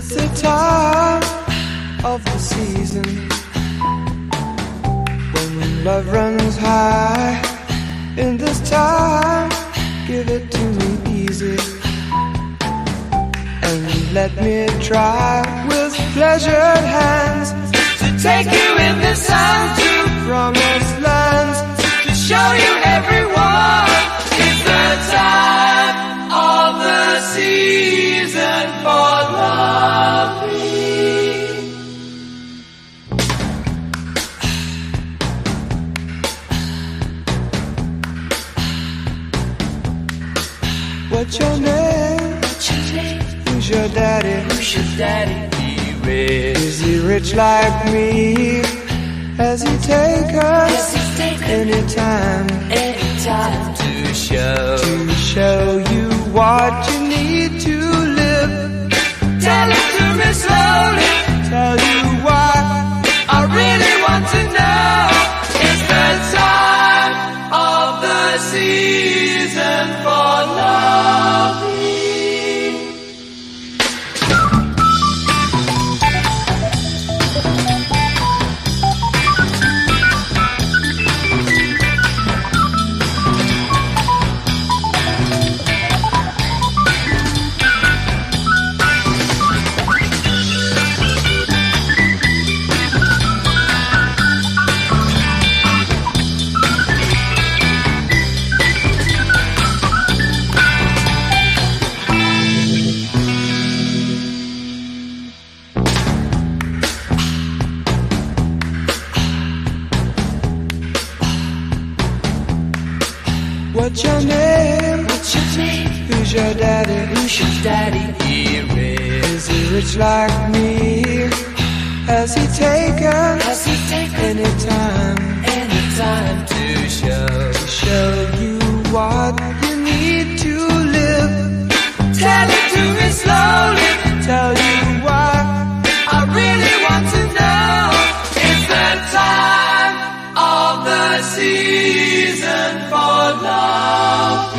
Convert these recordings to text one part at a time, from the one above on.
It's the time of the season when love runs high. In this time, give it to me easy, and let me try with pleasured hands to take you in the sun to promised lands, to show you everyone. It's the time of the season for loving. What's your name? Who's your daddy? Is he rich like me? Has he take us anytime to show you what you need to live? Tell it to me slowly, tell you why I really want to know. It's the time of the season for loving. What's your name? Who's your daddy? Is he rich like me? Has he taken anytime to show you what you need to live? Tell it to me slowly, tell you why I really want to know. It's the time of the season for loving.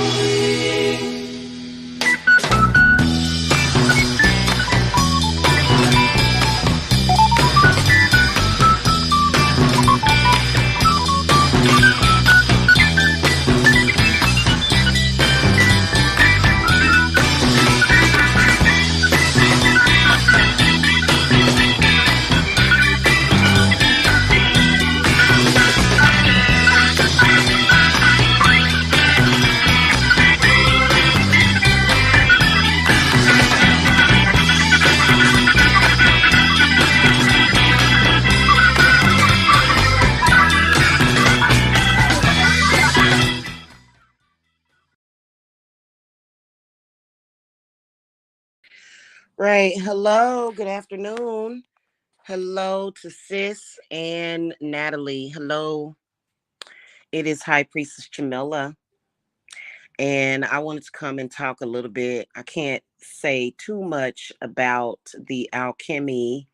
Right. Hello. Good afternoon. Hello to Sis and Natalie. Hello. It is High Priestess Jamila. And I wanted to come and talk a little bit. I can't say too much about the alchemical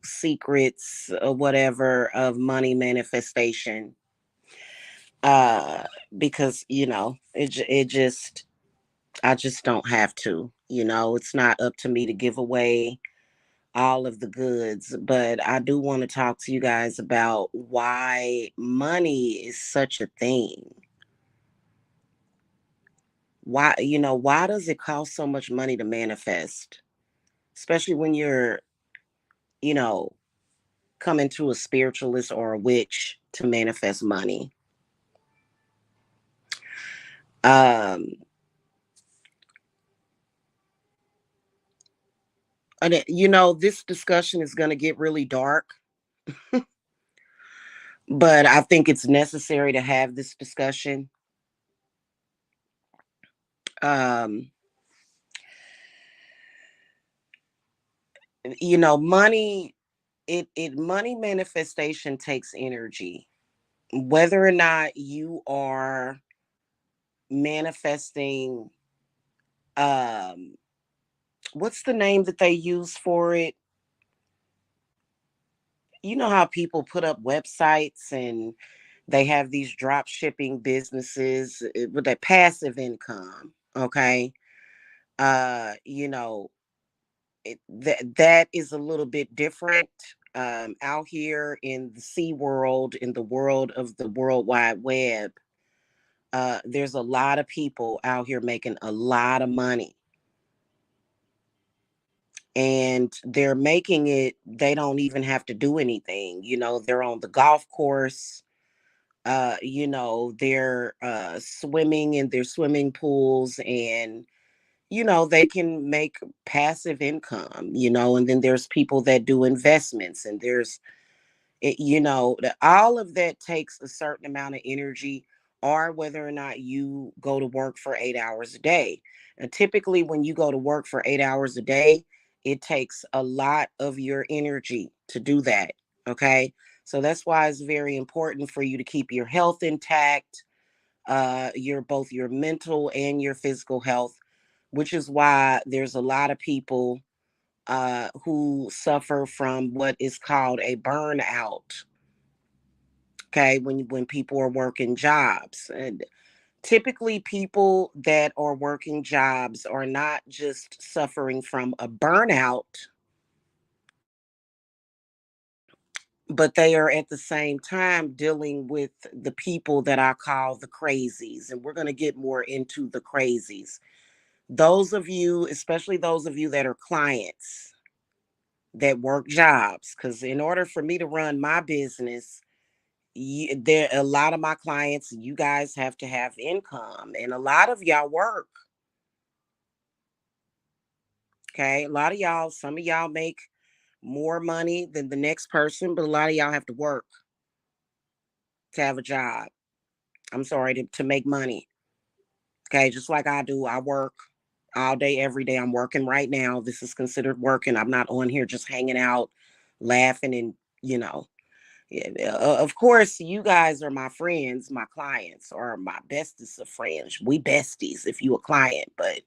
secrets or whatever of money manifestation. Because, I just don't have to. It's not up to me to give away all of the goods, but I do want to talk to you guys about why money is such a thing. Why does it cost so much money to manifest? Especially when you're, you know, coming to a spiritualist or a witch to manifest money. And this discussion is going to get really dark, but I think it's necessary to have this discussion. Money, money manifestation takes energy. Whether or not you are manifesting, what's the name that they use for it? You know how people put up websites and they have these drop shipping businesses with a passive income, okay? You know, that is a little bit different out here in the sea world, in the world of the World Wide Web. There's a lot of people out here making a lot of money, and they're making it. They don't even have to do anything. They're on the golf course. They're swimming in their swimming pools, and they can make passive income, and then there's people that do investments, and all of that takes a certain amount of energy, or whether or not you go to work for 8 hours a day. And typically, when you go to work for 8 hours a day, it takes a lot of your energy to do that. Okay. So that's why it's very important for you to keep your health intact, your both your mental and your physical health, which is why there's a lot of people who suffer from what is called a burnout. Okay, when people are working jobs, and typically people that are working jobs are not just suffering from a burnout, but they are at the same time dealing with the people that I call the crazies, and we're going to get more into the crazies. Those of you, especially those of you that are clients that work jobs, because in order for me to run my business, there a lot of my clients, you guys have to have income, and a lot of y'all work. Okay, a lot of y'all, some of y'all make more money than the next person, but a lot of y'all have to work to have a job. I'm sorry, to make money. Okay, just like I do. I work all day every day. I'm working right now. This is considered working. I'm not on here just hanging out, laughing, and you know yeah, of course, you guys are my friends, my clients, or my bestest of friends. We besties if you a client, but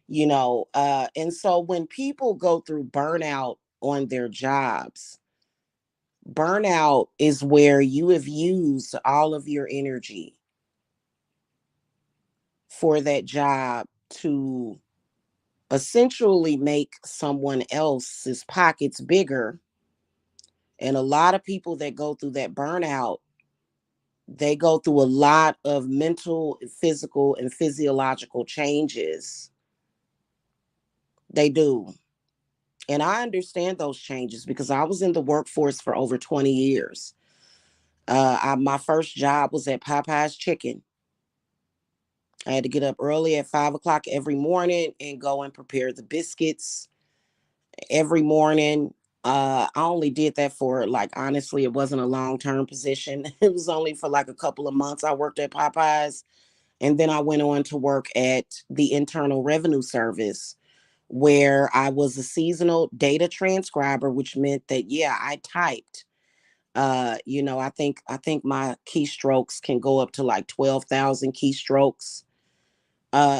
and so when people go through burnout on their jobs, burnout is where you have used all of your energy for that job to essentially make someone else's pockets bigger. And a lot of people that go through that burnout, they go through a lot of mental, physical, and physiological changes. They do. And I understand those changes because I was in the workforce for over 20 years. My first job was at Popeye's Chicken. I had to get up early at 5 o'clock every morning and go and prepare the biscuits every morning. I only did that for, like, honestly, it wasn't a long-term position. It was only for like a couple of months I worked at Popeyes. And then I went on to work at the Internal Revenue Service, where I was a seasonal data transcriber, which meant that, yeah, I typed. I think my keystrokes can go up to like 12,000 keystrokes.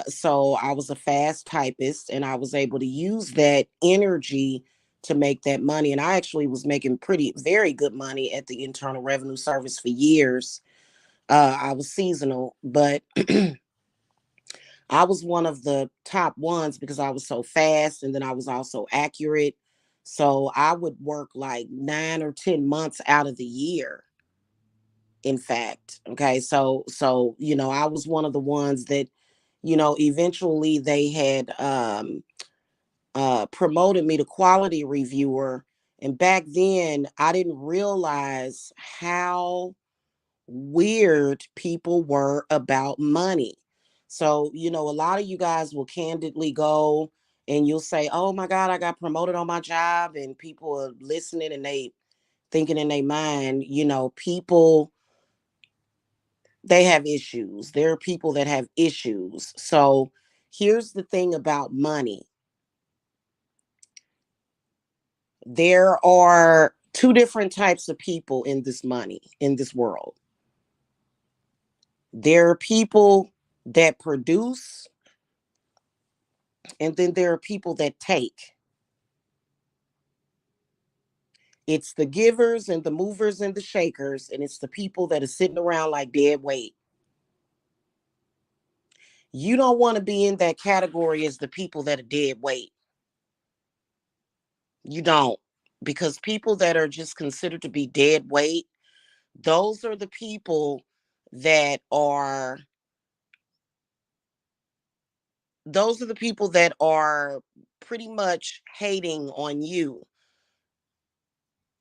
So I was a fast typist, and I was able to use that energy to make that money. And I actually was making very good money at the Internal Revenue Service for years. I was seasonal, but I was one of the top ones because I was so fast, and then I was also accurate. So I would work like 9 or 10 months out of the year. In fact, okay, so I was one of the ones that, eventually they had promoted me to quality reviewer. And back then, I didn't realize how weird people were about money. So, a lot of you guys will candidly go and you'll say, "Oh my God, I got promoted on my job." And people are listening and they thinking in their mind, people, they have issues. There are people that have issues. So, here's the thing about money. There are two different types of people in this world. There are people that produce, and then there are people that take. It's the givers and the movers and the shakers, and it's the people that are sitting around like dead weight. You don't want to be in that category as the people that are dead weight. You don't. Because people that are just considered to be dead weight, those are the people that are pretty much hating on you.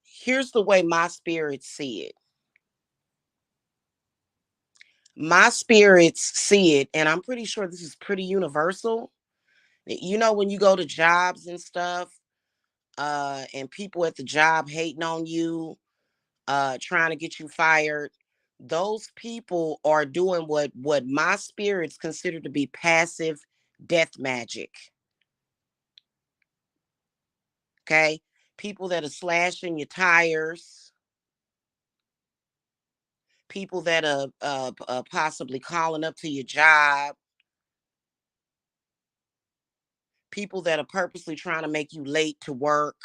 Here's the way my spirits see it. My spirits see it, and I'm pretty sure this is pretty universal. You know, when you go to jobs and stuff, and people at the job hating on you, trying to get you fired, those people are doing what my spirits consider to be passive death magic. Okay, people that are slashing your tires, people that are possibly calling up to your job, people that are purposely trying to make you late to work.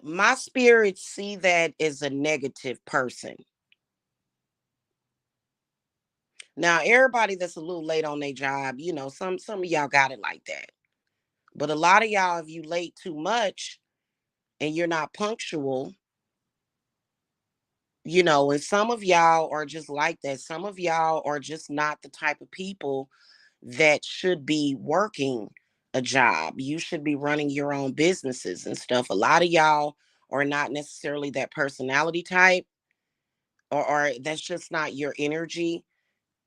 My spirits see that as a negative person. Now, everybody that's a little late on their job, you know, some of y'all got it like that. But a lot of y'all, if you late too much and you're not punctual, you know, and some of y'all are just like that. Some of y'all are just not the type of people that should be working a job. You should be running your own businesses and stuff. A lot of y'all are not necessarily that personality type, or that's just not your energy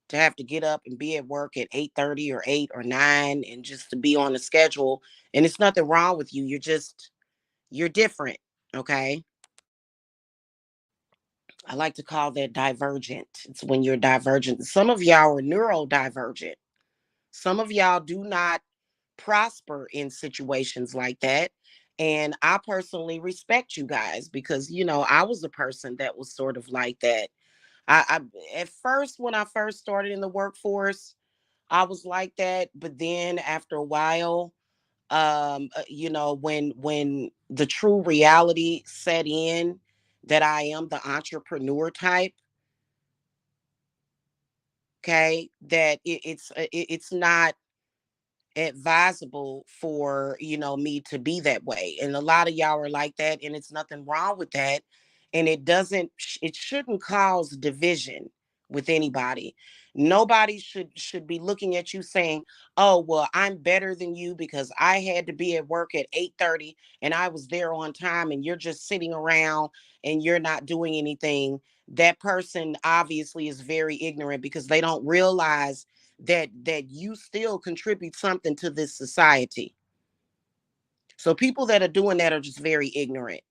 to have to get up and be at work at 8:30 or 8 or 9 and just to be on the schedule. And it's nothing wrong with you. You're different, okay? I like to call that divergent. It's when you're divergent. Some of y'all are neurodivergent. Some of y'all do not prosper in situations like that. And I personally respect you guys because, you know, I was a person that was sort of like that. At first, when I first started in the workforce, I was like that. But then after a while, you know, when the true reality set in that I am the entrepreneur type, okay, that it's not advisable for, you know, me to be that way. And a lot of y'all are like that, and it's nothing wrong with that. And it shouldn't cause division with anybody. Nobody should be looking at you saying, oh well, I'm better than you because I had to be at work at 8:30 and I was there on time, and you're just sitting around and you're not doing anything. That person obviously is very ignorant because they don't realize that you still contribute something to this society. So people that are doing that are just very ignorant.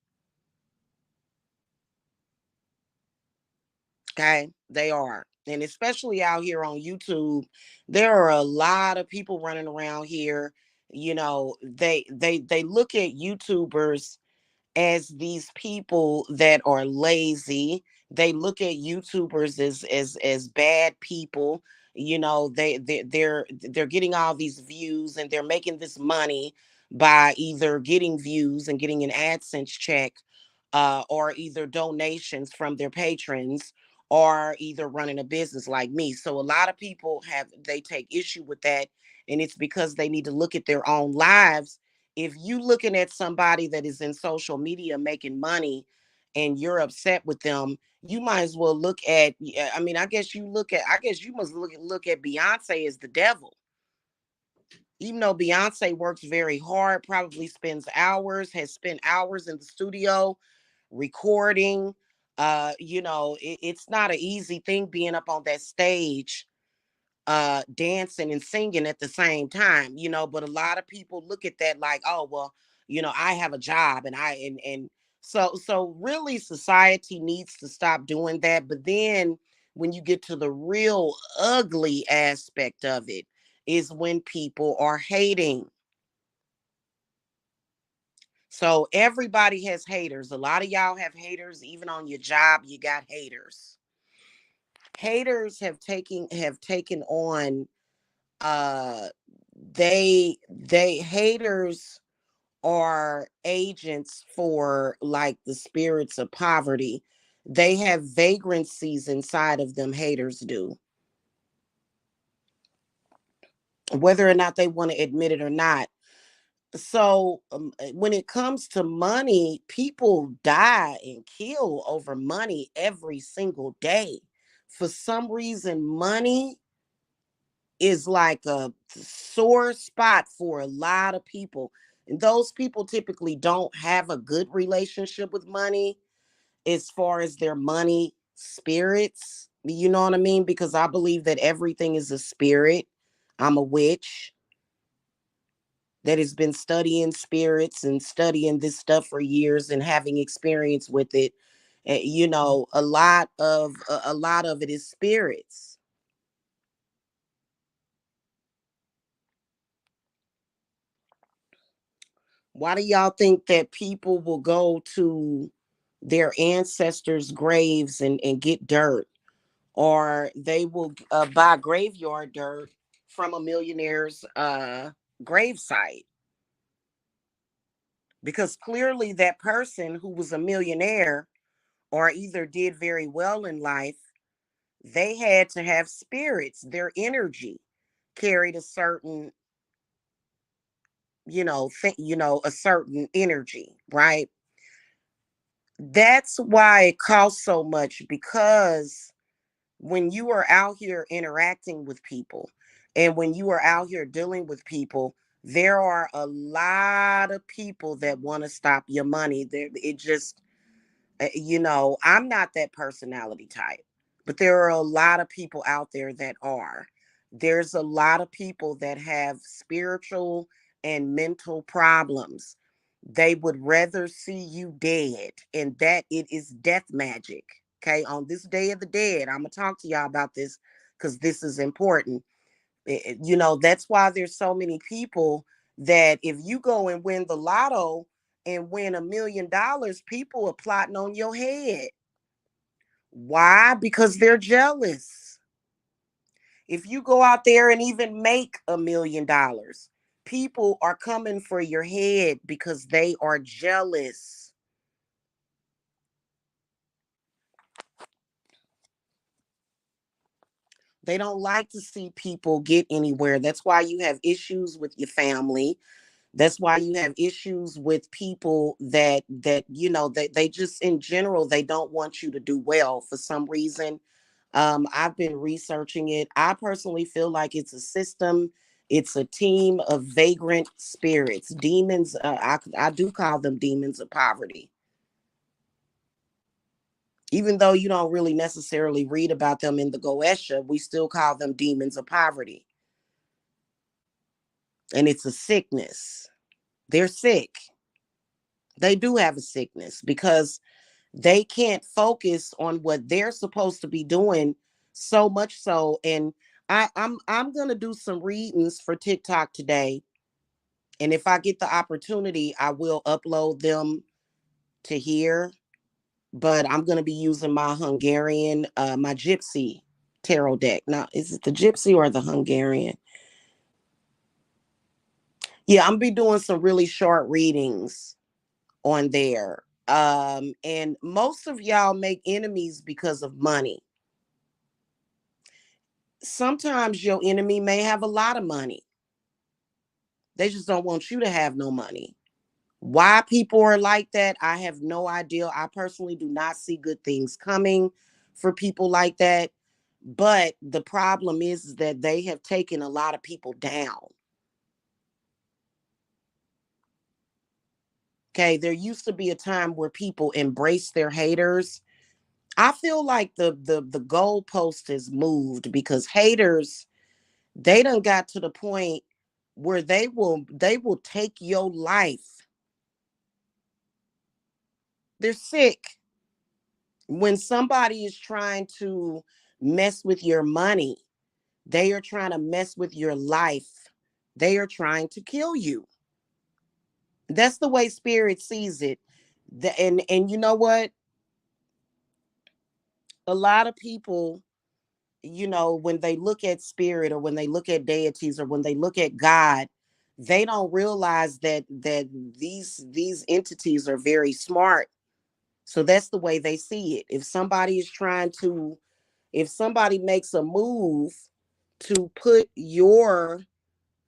Okay, they are. And especially out here on YouTube, there are a lot of people running around here. You know, they look at YouTubers as these people that are lazy. They look at YouTubers as bad people. You know, they're getting all these views and they're making this money by either getting views and getting an AdSense check, or either donations from their patrons, or either running a business like me. So a lot of people they take issue with that, and it's because they need to look at their own lives. If you looking at somebody that is in social media making money and you're upset with them, you might as well look at, yeah, I mean, I guess you must look at Beyonce as the devil. Even though Beyonce works very hard, probably has spent hours in the studio recording. You know, it's not an easy thing being up on that stage, dancing and singing at the same time, you know. But a lot of people look at that like, oh well, you know, I have a job, and so really society needs to stop doing that. But then when you get to the real ugly aspect of it is when people are hating. So everybody has haters. A lot of y'all have haters. Even on your job you got haters. Haters have taken on, uh they haters are agents for like the spirits of poverty. They have vagrancies inside of them, haters do. whether or not they want to admit it or not. So when it comes to money, people die and kill over money every single day. For some reason, money is like a sore spot for a lot of people. And those people typically don't have a good relationship with money as far as their money spirits. You know what I mean? Because I believe that everything is a spirit. I'm a witch that has been studying spirits and studying this stuff for years and having experience with it. You know, a lot of it is spirits. Why do y'all think that people will go to their ancestors' graves and get dirt, or they will buy graveyard dirt from a millionaire's grave site? Because clearly, that person who was a millionaire or either did very well in life, they had to have spirits. Their energy carried a certain, a certain energy, right? That's why it costs so much, because when you are out here interacting with people and when you are out here dealing with people, there are a lot of people that want to stop your money. There, it just, I'm not that personality type, but there are a lot of people out there that are. There's a lot of people that have spiritual and mental problems. They would rather see you dead, and that it is death magic. Okay, on this Day of the Dead, I'm gonna talk to y'all about this because this is important. That's why there's so many people that if you go and win the lotto and win $1 million, people are plotting on your head. Why? Because they're jealous. If you go out there and even make $1 million, people are coming for your head because they are jealous. They don't like to see people get anywhere. That's why you have issues with your family. That's why you have issues with people that they just, in general, they don't want you to do well for some reason. I've been researching it. I personally feel like it's a system. It's a team of vagrant spirits, demons. I do call them demons of poverty, even though you don't really necessarily read about them in the Goesha. We still call them demons of poverty, and it's a sickness. They're sick. They do have a sickness because they can't focus on what they're supposed to be doing, so much so. And I'm gonna do some readings for TikTok today, and if I get the opportunity, I will upload them to here. But I'm gonna be using my Hungarian, my Gypsy tarot deck. Now, is it the Gypsy or the Hungarian? Yeah, I'm gonna be doing some really short readings on there. And most of y'all make enemies because of money. Sometimes your enemy may have a lot of money. They just don't want you to have no money. Why people are like that, I have no idea. I personally do not see good things coming for people like that. But the problem is that they have taken a lot of people down. Okay, there used to be a time where people embraced their haters. I feel like the goalpost has moved because haters, they done got to the point where they will take your life. They're sick. When somebody is trying to mess with your money, they are trying to mess with your life. They are trying to kill you. That's the way spirit sees it. And you know what? A lot of people, when they look at spirit or when they look at deities or when they look at God, they don't realize that these entities are very smart. So that's the way they see it. If somebody makes a move to put your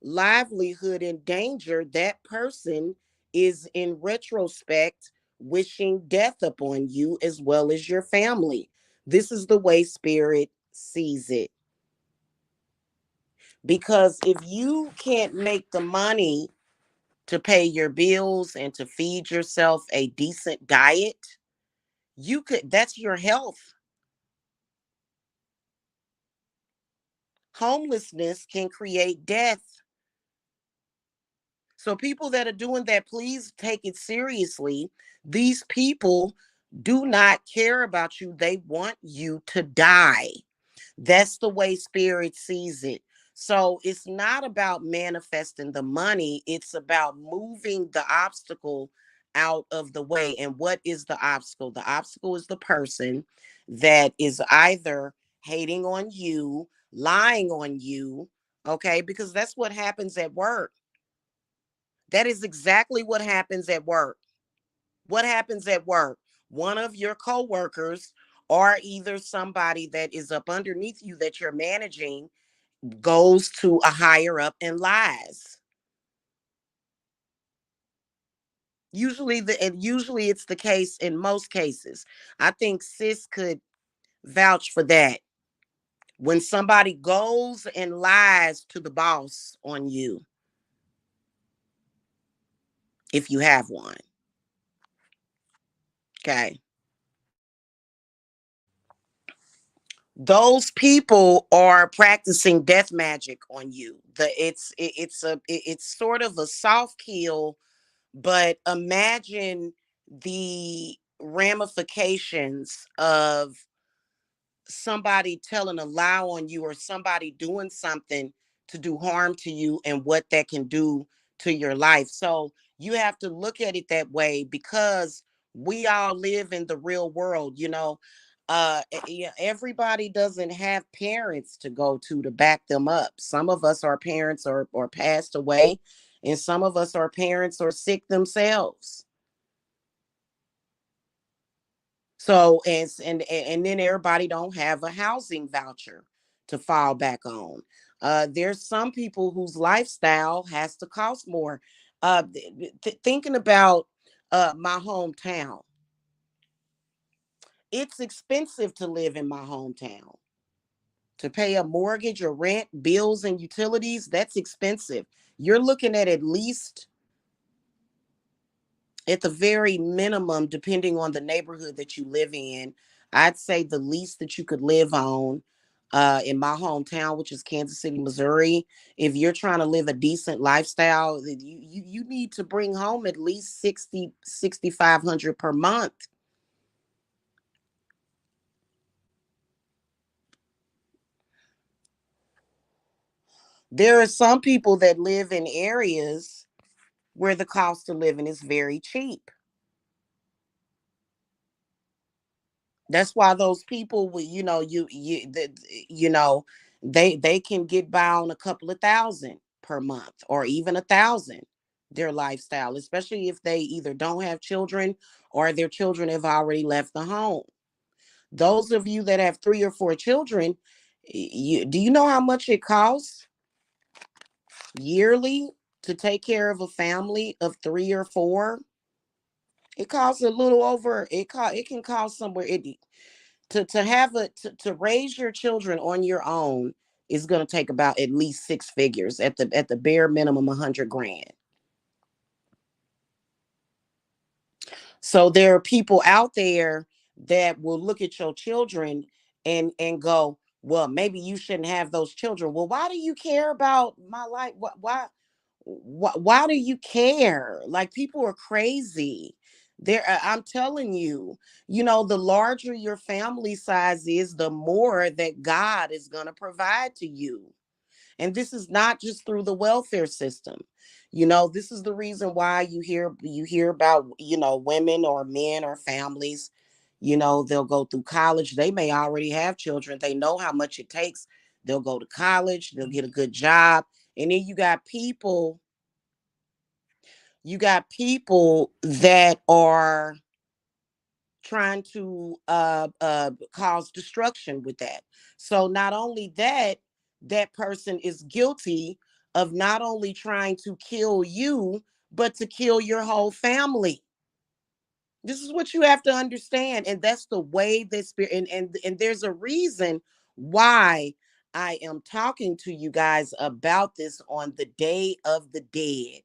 livelihood in danger, that person is in retrospect wishing death upon you as well as your family. This is the way spirit sees it. Because if you can't make the money to pay your bills and to feed yourself a decent diet, you could, that's your health. Homelessness can create death. So people that are doing that, please take it seriously. These people do not care about you. They want you to die. That's the way spirit sees it. So it's not about manifesting the money, it's about moving the obstacle out of the way. And what is the obstacle? The obstacle is the person that is either hating on you, lying on you, okay? Because that's what happens at work. That is exactly what happens at work. What happens at work? One of your coworkers or either somebody that is up underneath you that you're managing goes to a higher up and lies. Usually it's the case in most cases. I think sis could vouch for that. When somebody goes and lies to the boss on you, if you have one, okay? Those people are practicing death magic on you. It's sort of a soft kill, but imagine the ramifications of somebody telling a lie on you or somebody doing something to do harm to you and what that can do to your life. So you have to look at it that way because we all live in the real world, you know. Yeah, everybody doesn't have parents to go to back them up. Some of us, our parents are passed away, and some of us, our parents are sick themselves. So and then everybody don't have a housing voucher to fall back on. There's some people whose lifestyle has to cost more. Thinking about my hometown, it's expensive to live in my hometown. To pay a mortgage or rent, bills and utilities, that's expensive. You're looking at least at the very minimum, depending on the neighborhood that you live in, I'd say the least that you could live on in my hometown, which is Kansas City, Missouri. If you're trying to live a decent lifestyle, you need to bring home at least 6,500 per month. There are some people that live in areas where the cost of living is very cheap. That's why those people with, you know, they can get by on a couple of thousand per month or even 1,000, their lifestyle, especially if they either don't have children or their children have already left the home. Those of you that have 3 or 4 children, do you know how much it costs yearly to take care of a family of 3 or 4? It costs a little over, it can cost somewhere, to have to raise your children on your own is going to take about at least 6 figures, at the bare minimum 100 grand. So there are people out there that will look at your children and go, well, maybe you shouldn't have those children. Well, why do you care about my life? Why do you care? Like, people are crazy. I'm telling you, the larger your family size is, the more that God is going to provide to you. And this is not just through the welfare system. This is the reason why you hear about, women or men or families, they'll go through college. They may already have children. They know how much it takes. They'll go to college, they'll get a good job. And then you got people that are trying to cause destruction with that. So not only that, that person is guilty of not only trying to kill you, but to kill your whole family. This is what you have to understand. And that's the way this spirit, and there's a reason why I am talking to you guys about this on the Day of the Dead.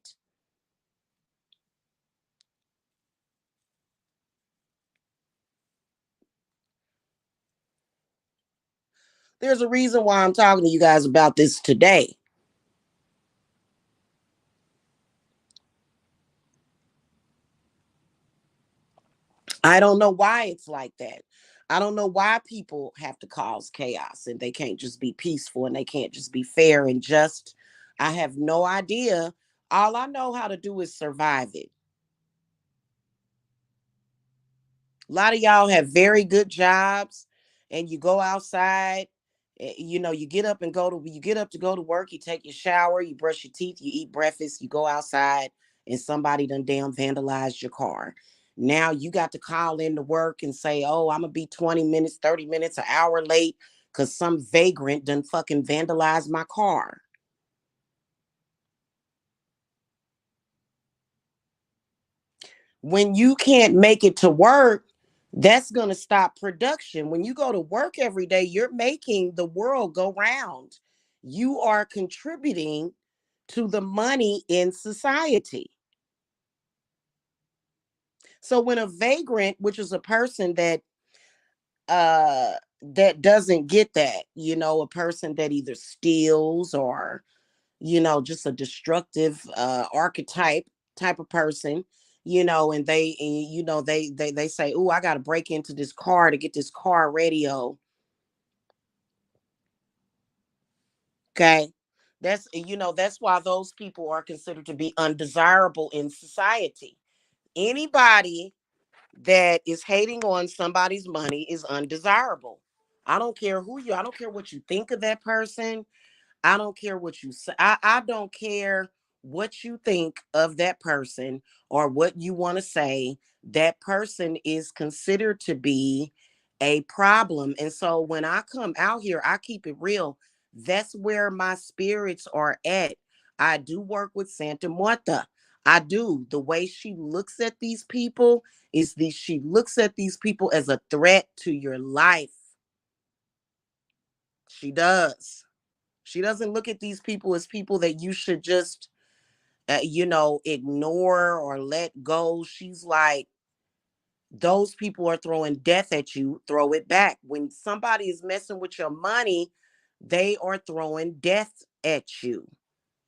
There's a reason why I'm talking to you guys about this today. I don't know why it's like that. I don't know why people have to cause chaos and they can't just be peaceful and they can't just be fair and just. I have no idea. All I know how to do is survive it. A lot of y'all have very good jobs and you go outside. You get up and you get up to go to work, you take your shower, you brush your teeth, you eat breakfast, you go outside, and somebody done damn vandalized your car. Now you got to call in to work and say, oh, I'm gonna be 20 minutes, 30 minutes, an hour late because some vagrant done fucking vandalized my car. When you can't make it to work, that's going to stop production. When you go to work every day, you're making the world go round. You are contributing to the money in society. So when a vagrant, which is a person that doesn't get that, a person that either steals or just a destructive archetype type of person, and they say, oh, I got to break into this car to get this car radio. Okay. That's why those people are considered to be undesirable in society. Anybody that is hating on somebody's money is undesirable. I don't care what you think of that person. I don't care what you say. I don't care what you think of that person or what you want to say. That person is considered to be a problem. And so when I come out here, I keep it real. That's where my spirits are at. I do work with Santa Muerta. I do. The way she looks at these people she looks at these people as a threat to your life. She does. She doesn't look at these people as people that you should just, ignore or let go. She's like, those people are throwing death at you, throw it back. When somebody is messing with your money, they are throwing death at you.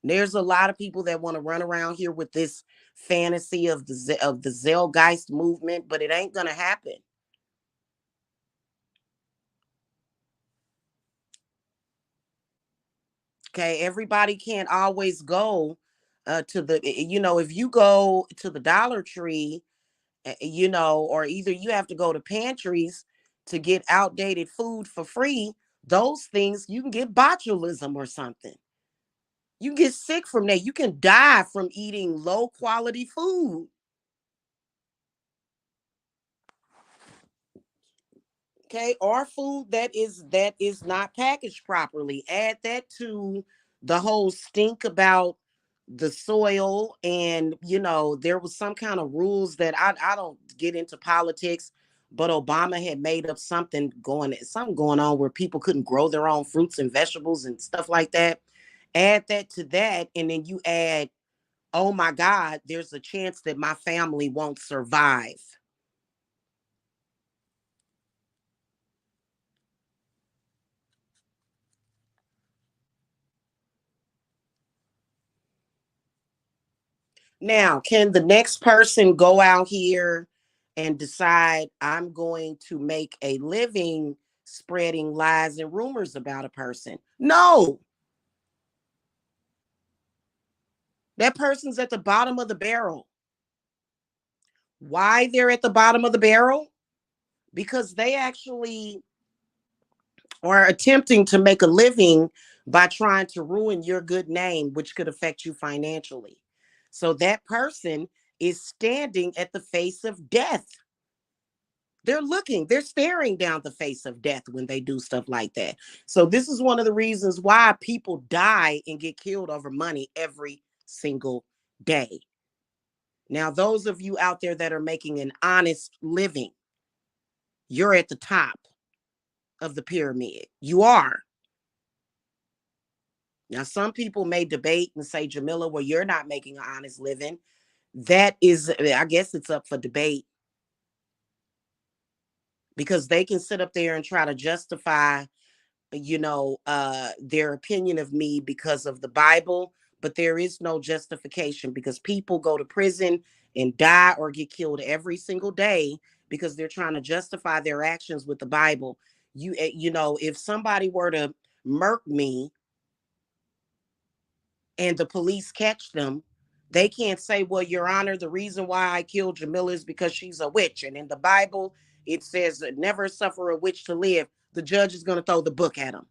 There's a lot of people that want to run around here with this fantasy of the Zeitgeist movement, but it ain't gonna happen. Okay, everybody can't always go to if you go to the Dollar Tree, or either you have to go to pantries to get outdated food for free. Those things you can get botulism or something. You can get sick from that. You can die from eating low quality food. Okay, or food that is not packaged properly. Add that to the whole stink about the soil, and there was some kind of rules that I don't get into politics, but Obama had made up something going on where people couldn't grow their own fruits and vegetables and stuff like that. Add that to that, and then you add, oh my God, there's a chance that my family won't survive. Now, can the next person go out here and decide I'm going to make a living spreading lies and rumors about a person? No, that person's at the bottom of the barrel. Why they're at the bottom of the barrel? Because they actually are attempting to make a living by trying to ruin your good name, which could affect you financially. So that person is standing at the face of death. They're looking, they're staring down the face of death when they do stuff like that. So this is one of the reasons why people die and get killed over money every single day. Now, those of you out there that are making an honest living, you're at the top of the pyramid. You are. Now, some people may debate and say, Jamila, well, you're not making an honest living. That is, I guess it's up for debate, because they can sit up there and try to justify, their opinion of me because of the Bible, but there is no justification, because people go to prison and die or get killed every single day because they're trying to justify their actions with the Bible. If somebody were to murk me and the police catch them, they can't say, well, Your Honor, the reason why I killed Jamila is because she's a witch. And in the Bible, it says, never suffer a witch to live. The judge is going to throw the book at them.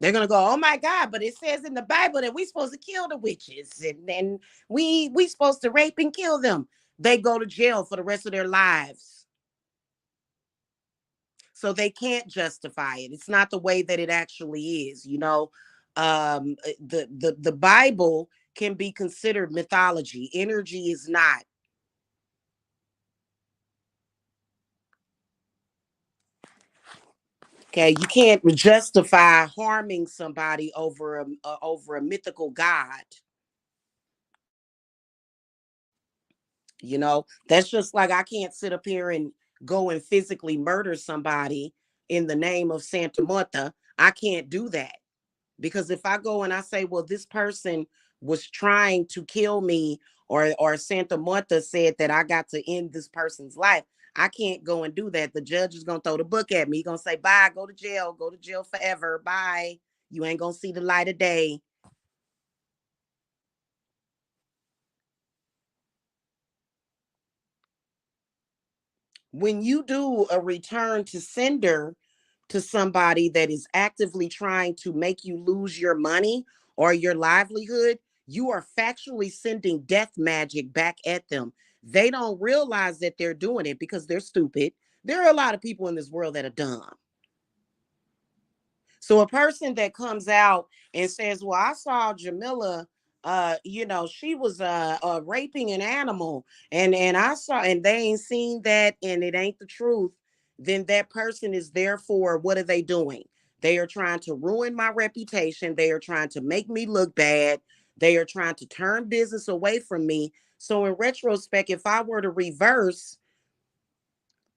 They're going to go, oh my God, but it says in the Bible that we're supposed to kill the witches, and we supposed to rape and kill them. They go to jail for the rest of their lives. So they can't justify it. It's not the way that it actually is. The Bible can be considered mythology. Energy is not. Okay, you can't justify harming somebody over a mythical god. That's just like I can't sit up here and go and physically murder somebody in the name of Santa Marta. I can't do that, because if I go and I say, well, this person was trying to kill me, or Santa Marta said that I got to end this person's life, I can't go and do that. The judge is gonna throw the book at me. He's gonna say, bye, go to jail forever. Bye. You ain't gonna see the light of day. When you do a return to sender to somebody that is actively trying to make you lose your money or your livelihood, you are factually sending death magic back at them. They don't realize that they're doing it because they're stupid. There are a lot of people in this world that are dumb. So a person that comes out and says, well, I saw Jamila, she was raping an animal, and I saw, and they ain't seen that, and it ain't the truth, then that person is therefore, what are they doing? They are trying to ruin my reputation. They are trying to make me look bad. They are trying to turn business away from me. So in retrospect, if I were to reverse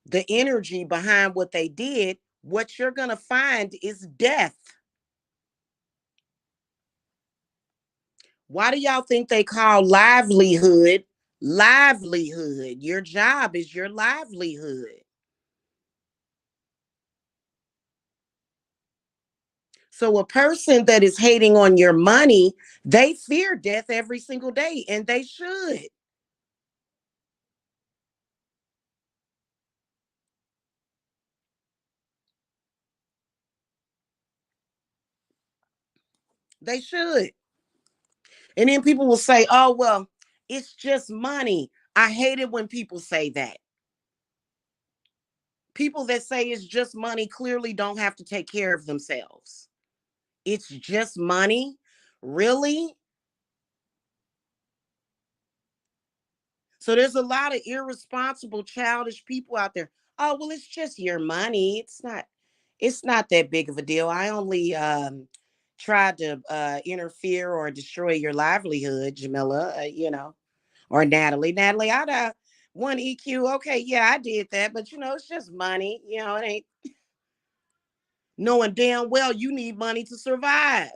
the energy behind what they did, what you're going to find is death. Why do y'all think they call livelihood livelihood? Your job is your livelihood. So a person that is hating on your money, they fear death every single day, and they should. They should. And then people will say, oh, well, it's just money. I hate it when people say that. People that say it's just money clearly don't have to take care of themselves. It's just money? Really? So there's a lot of irresponsible, childish people out there. Oh, well, it's just your money. It's not that big of a deal. I only tried to interfere or destroy your livelihood, Jamila, or Natalie. Natalie, I got one EQ. Okay, yeah, I did that, but it's just money. It ain't, knowing damn well you need money to survive.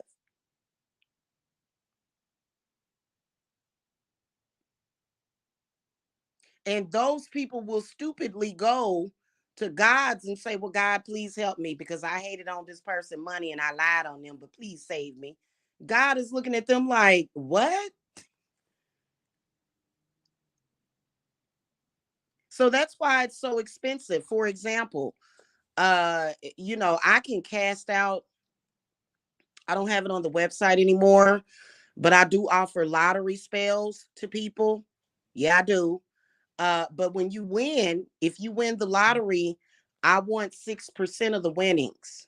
And those people will stupidly go to gods and say, well, God, please help me because I hated on this person money and I lied on them, but please save me. God is looking at them like, what? So that's why it's so expensive. For example, I can cast out, I don't have it on the website anymore, but I do offer lottery spells to people. Yeah, I do. But when you win, if you win the lottery, I want 6% of the winnings.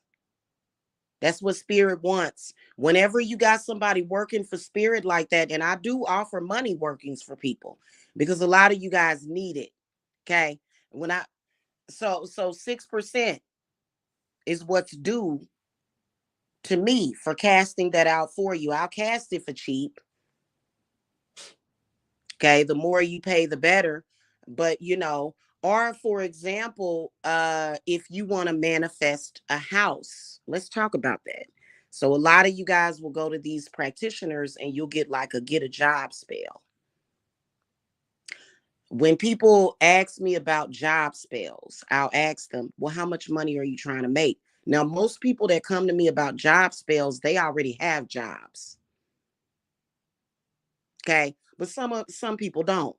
That's what spirit wants. Whenever you got somebody working for spirit like that, and I do offer money workings for people because a lot of you guys need it. Okay. When I so 6% is what's due to me for casting that out for you. I'll cast it for cheap. Okay. The more you pay, the better. But or for example, if you want to manifest a house, let's talk about that. So a lot of you guys will go to these practitioners and you'll get like a get a job spell. When people ask me about job spells, I'll ask them, well, how much money are you trying to make? Now, most people that come to me about job spells, they already have jobs. Okay. But some people don't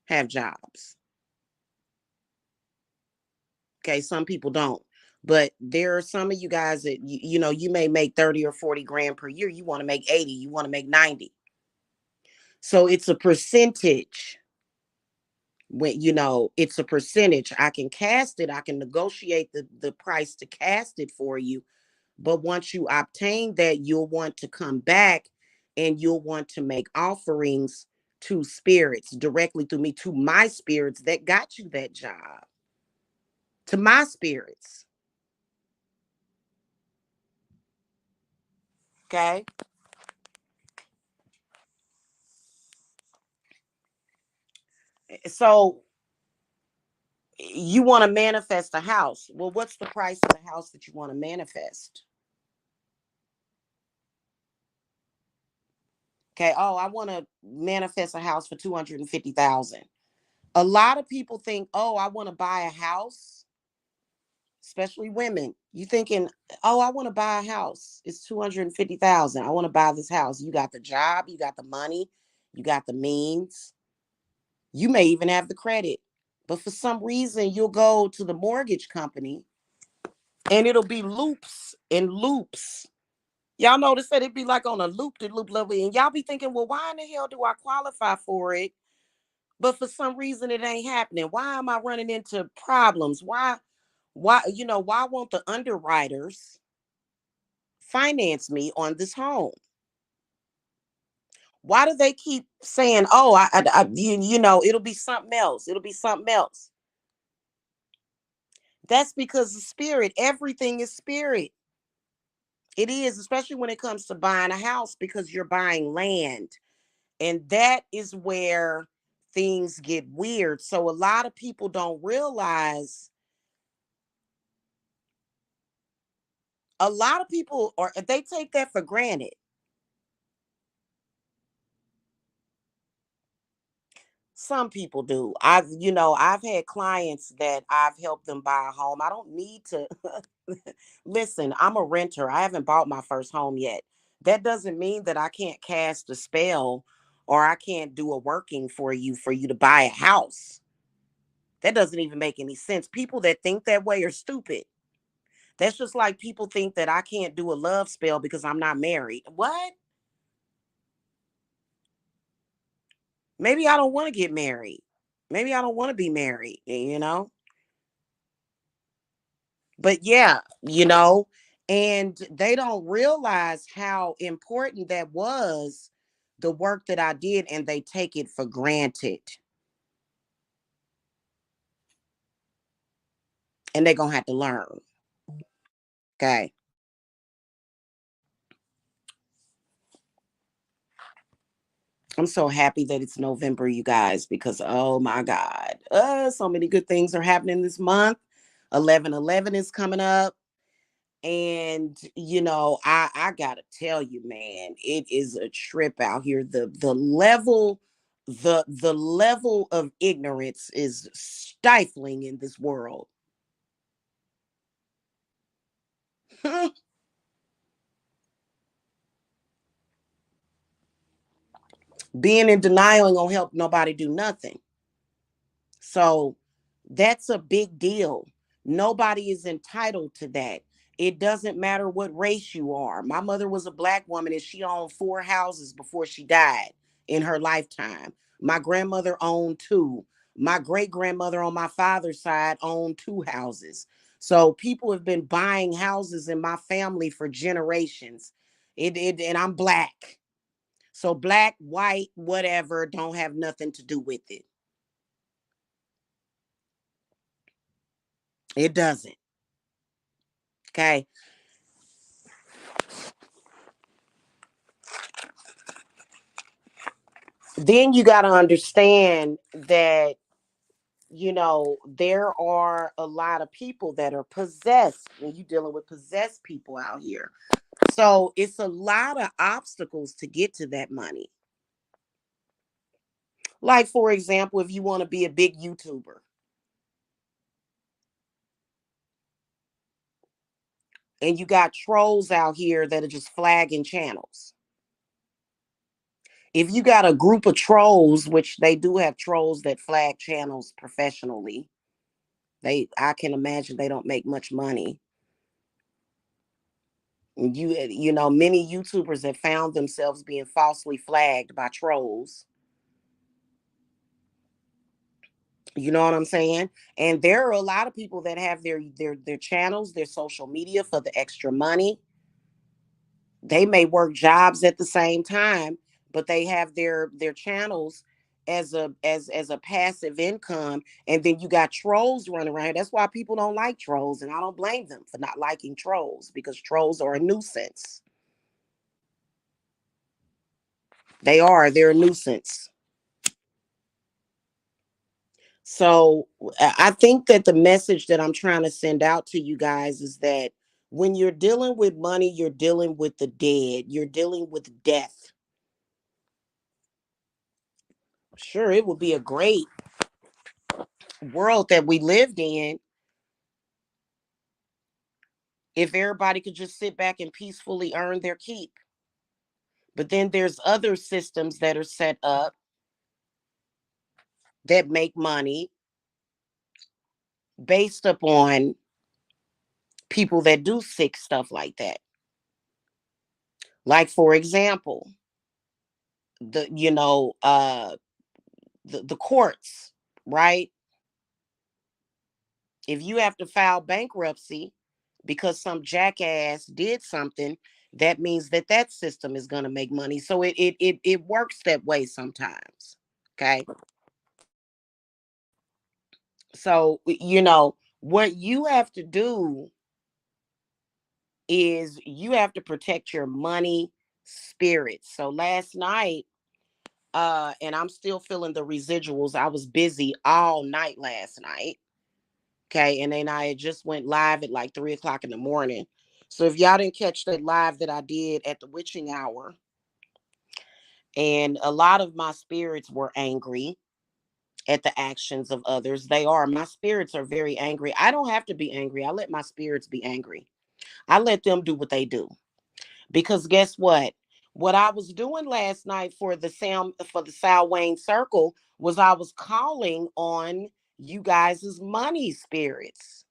have jobs. Okay. Some people don't. But there are some of you guys that, you may make 30 or 40 grand per year. You want to make 80, you want to make 90. So it's a percentage. When it's a percentage, I can cast it, I can negotiate the price to cast it for you. But once you obtain that, you'll want to come back and you'll want to make offerings to spirits directly through me, to my spirits that got you that job, to my spirits. Okay. So you want to manifest a house. Well, what's the price of the house that you want to manifest? Okay. Oh, I want to manifest a house for 250,000. A lot of people think, oh, I want to buy a house, especially women. You thinking, oh, I want to buy a house. It's 250,000. I want to buy this house. You got the job, you got the money, you got the means. You may even have the credit. But for some reason, you'll go to the mortgage company and it'll be loops and loops. Y'all notice that it'd be like on a loop to loop level. And y'all be thinking, well, why in the hell do I qualify for it? But for some reason it ain't happening. Why am I running into problems? Why won't the underwriters finance me on this home? Why do they keep saying, oh, it'll be something else, it'll be something else? That's because the spirit, everything is spirit. It is, especially when it comes to buying a house, because you're buying land. And that is where things get weird. So a lot of people don't realize, a lot of people, or they take that for granted. Some people do. I've had clients that I've helped them buy a home. I don't need to listen, I'm a renter. I haven't bought my first home yet. That doesn't mean that I can't cast a spell or I can't do a working for you to buy a house. That doesn't even make any sense. People that think that way are stupid. That's just like people think that I can't do a love spell because I'm not married. What? Maybe I don't want to get married. Maybe I don't want to be married. But yeah, and they don't realize how important that was, the work that I did, and they take it for granted. And they're going to have to learn. Okay. I'm so happy that it's November, you guys, because oh my God, so many good things are happening this month. 11/11 is coming up. And I gotta tell you, man, it is a trip out here. The level of ignorance is stifling in this world. Being in denial ain't gonna help nobody do nothing. So that's a big deal. Nobody is entitled to that. It doesn't matter what race you are. My mother was a black woman and she owned 4 houses before she died in her lifetime. My grandmother owned 2. My great grandmother on my father's side owned two houses. So people have been buying houses in my family for generations. And I'm black. So black, white, whatever, don't have nothing to do with it. It doesn't. Okay. Then you got to understand that, there are a lot of people that are possessed when you're dealing with possessed people out here. So it's a lot of obstacles to get to that money. Like, for example, if you want to be a big YouTuber and you got trolls out here that are just flagging channels. If you got a group of trolls, which they do have trolls that flag channels professionally, I can imagine they don't make much money. Many YouTubers have found themselves being falsely flagged by trolls. You know what I'm saying? And there are a lot of people that have their channels, their social media for the extra money. They may work jobs at the same time, but they have their channels as a passive income. And then you got trolls running around. That's why people don't like trolls, and I don't blame them for not liking trolls, because trolls are a nuisance. They're a nuisance. So I think that the message that I'm trying to send out to you guys is that when you're dealing with money, you're dealing with the dead, you're dealing with death. Sure, it would be a great world that we lived in if everybody could just sit back and peacefully earn their keep. But then there's other systems that are set up that make money based upon people that do sick stuff like that. Like, for example, the you know the courts, right? If you have to file bankruptcy because some jackass did something, that means that system is going to make money. So it works that way sometimes. Okay. So, what you have to do is you have to protect your money spirit. So last night, and I'm still feeling the residuals. I was busy all night last night. Okay. And then I had just went live at like 3 o'clock in the morning. So if y'all didn't catch that live that I did at the witching hour, and a lot of my spirits were angry at the actions of others. My spirits are very angry. I don't have to be angry. I let my spirits be angry. I let them do what they do. Because guess what? What I was doing last night for the Sal Wayne Circle was I was calling on you guys' money spirits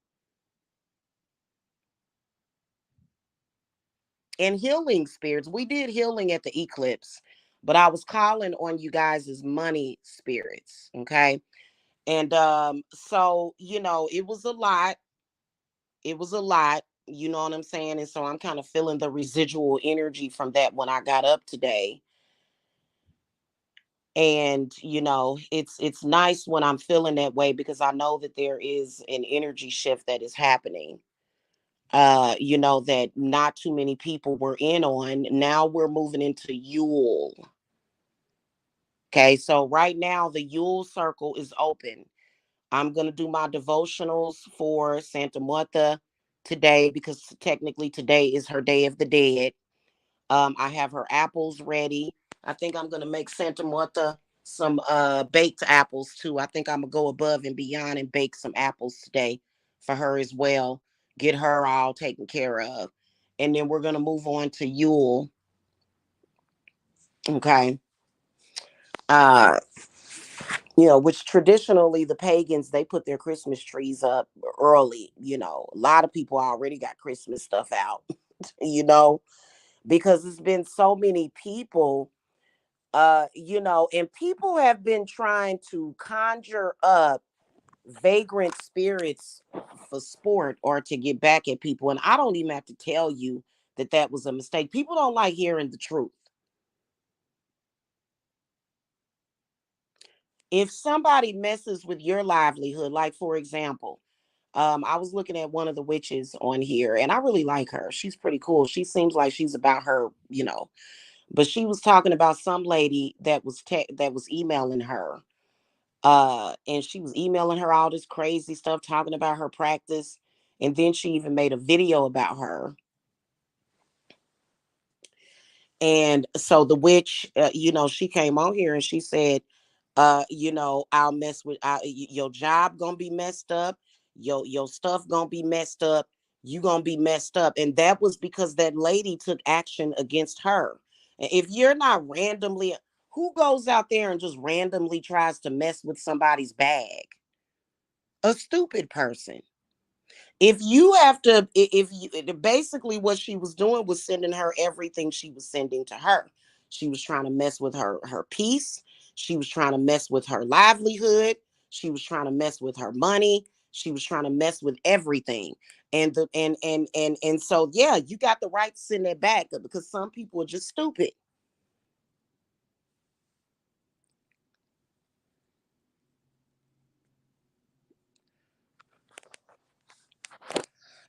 and healing spirits. We did healing at the eclipse, but I was calling on you guys' money spirits. Okay. And so, it was a lot. It was a lot. You know what I'm saying? And so I'm kind of feeling the residual energy from that when I got up today. And it's nice when I'm feeling that way, because I know that there is an energy shift that is happening, that not too many people were in on. Now we're moving into Yule. Okay, so right now the Yule circle is open. I'm going to do my devotionals for Santa Martha today, because technically today is her Day of the Dead. I have her apples ready. I think I'm going to make Santa Martha some baked apples too. I think I'm going to go above and beyond and bake some apples today for her as well. Get her all taken care of. And then we're going to move on to Yule. Okay. Uh, which traditionally the pagans, they put their Christmas trees up early. A lot of people already got Christmas stuff out, you know, because it's been so many people And people have been trying to conjure up vagrant spirits for sport or to get back at people. And I don't even have to tell you that that was a mistake. People don't like hearing the truth. If somebody messes with your livelihood, like for example, I was looking at one of the witches on here and I really like her. She's pretty cool. She seems like she's about her. But she was talking about some lady that was emailing her. And she was emailing her all this crazy stuff, talking about her practice. And then she even made a video about her. And so the witch, she came on here and she said, I'll mess with your job gonna be messed up, your stuff gonna be messed up, you gonna be messed up. And that was because that lady took action against her. And if you're not randomly, who goes out there and just randomly tries to mess with somebody's bag? A stupid person. If you have to, if you basically what she was doing was sending her everything she was sending to her. She was trying to mess with her peace. She was trying to mess with her livelihood. She was trying to mess with her money. She was trying to mess with everything. And so yeah, you got the right to send that back because some people are just stupid.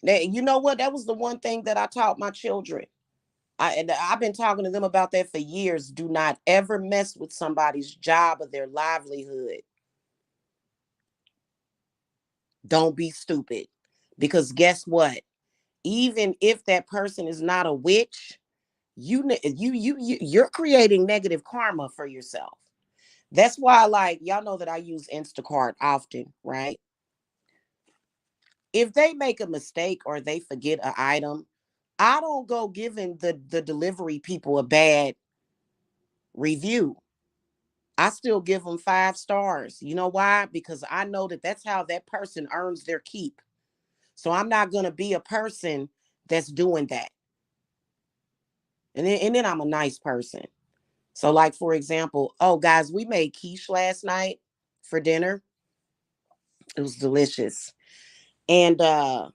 Now, you know what? That was the one thing that I taught my children. I've been talking to them about that for years. Do not ever mess with somebody's job or their livelihood. Don't be stupid. Because guess what? Even if that person is not a witch, you're creating negative karma for yourself. That's why, like, y'all know that I use Instacart often, right? If they make a mistake or they forget an item, I don't go giving the delivery people a bad review. I still give them 5 stars. You know why? Because I know that that's how that person earns their keep. So I'm not going to be a person that's doing that. And then I'm a nice person. So, like, for example, oh, guys, we made quiche last night for dinner. It was delicious. And, the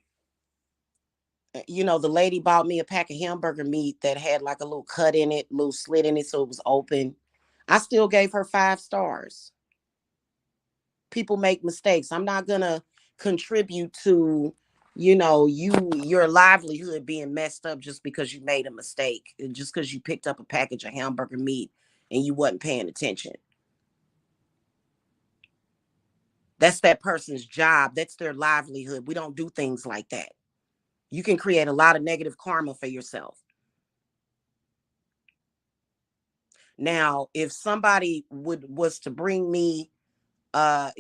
lady bought me a pack of hamburger meat that had like a little cut in it, little slit in it. So it was open. I still gave her 5 stars. People make mistakes. I'm not gonna contribute to, your livelihood being messed up just because you made a mistake, and just because you picked up a package of hamburger meat and you wasn't paying attention. That's that person's job. That's their livelihood. We don't do things like that. You can create a lot of negative karma for yourself. Now, if somebody was to bring me and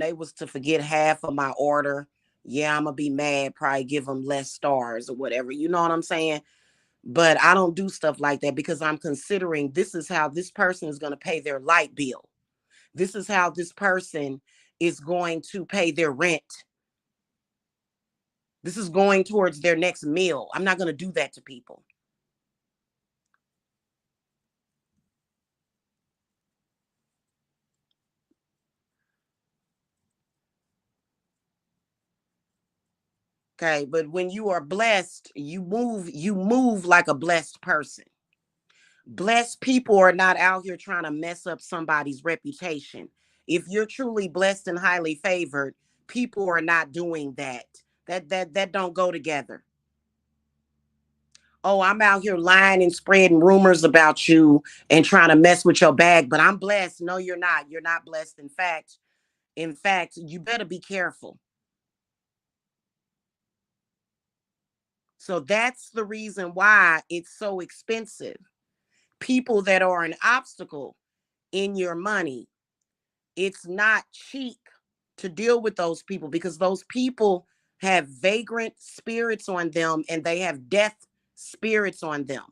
they was to forget half of my order, yeah, I'm gonna be mad, probably give them less stars or whatever. You know what I'm saying? But I don't do stuff like that because I'm considering this is how this person is gonna pay their light bill. This is how this person is going to pay their rent. This is going towards their next meal. I'm not gonna do that to people. Okay. But when you are blessed, you move like a blessed person. Blessed people are not out here trying to mess up somebody's reputation. If you're truly blessed and highly favored, people are not doing that. That don't go together. Oh, I'm out here lying and spreading rumors about you and trying to mess with your bag, but I'm blessed. No, you're not. You're not blessed. In fact, you better be careful. So that's the reason why it's so expensive. People that are an obstacle in your money, it's not cheap to deal with those people because those people have vagrant spirits on them and they have death spirits on them.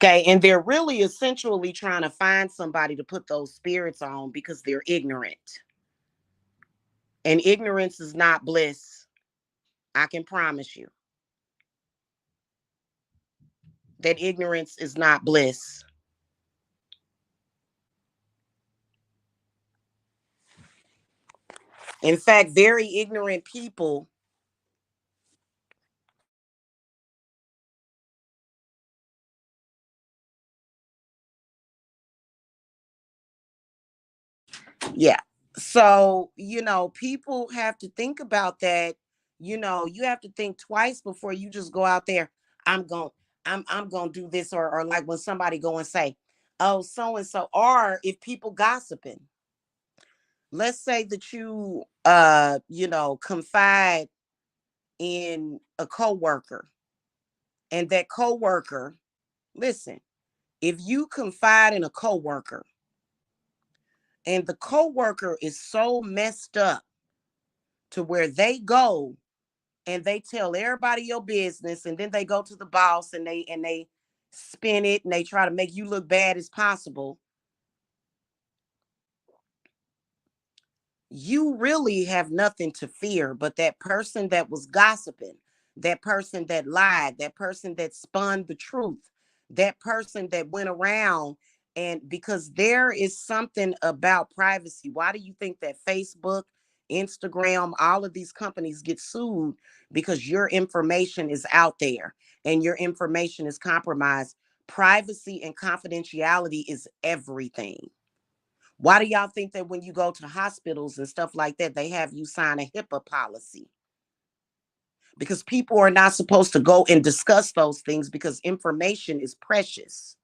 Okay. And they're really essentially trying to find somebody to put those spirits on because they're ignorant. And ignorance is not bliss. I can promise you that ignorance is not bliss. In fact, very ignorant people, yeah. So, people have to think about that. You have to think twice before you just go out there. I'm going I'm going to do this, or like when somebody go and say, "Oh, so and so," or if people gossiping. Let's say that confide in a coworker, and that coworker, listen, if you confide in a coworker and the coworker is so messed up to where they go and they tell everybody your business, and then they go to the boss and they spin it and they try to make you look bad as possible, you really have nothing to fear but that person that was gossiping, that person that lied, that person that spun the truth, that person that went around. And because there is something about privacy. Why do you think that Facebook, Instagram, all of these companies get sued? Because your information is out there and your information is compromised. Privacy and confidentiality is everything. Why do y'all think that when you go to hospitals and stuff like that, they have you sign a HIPAA policy? Because people are not supposed to go and discuss those things because information is precious.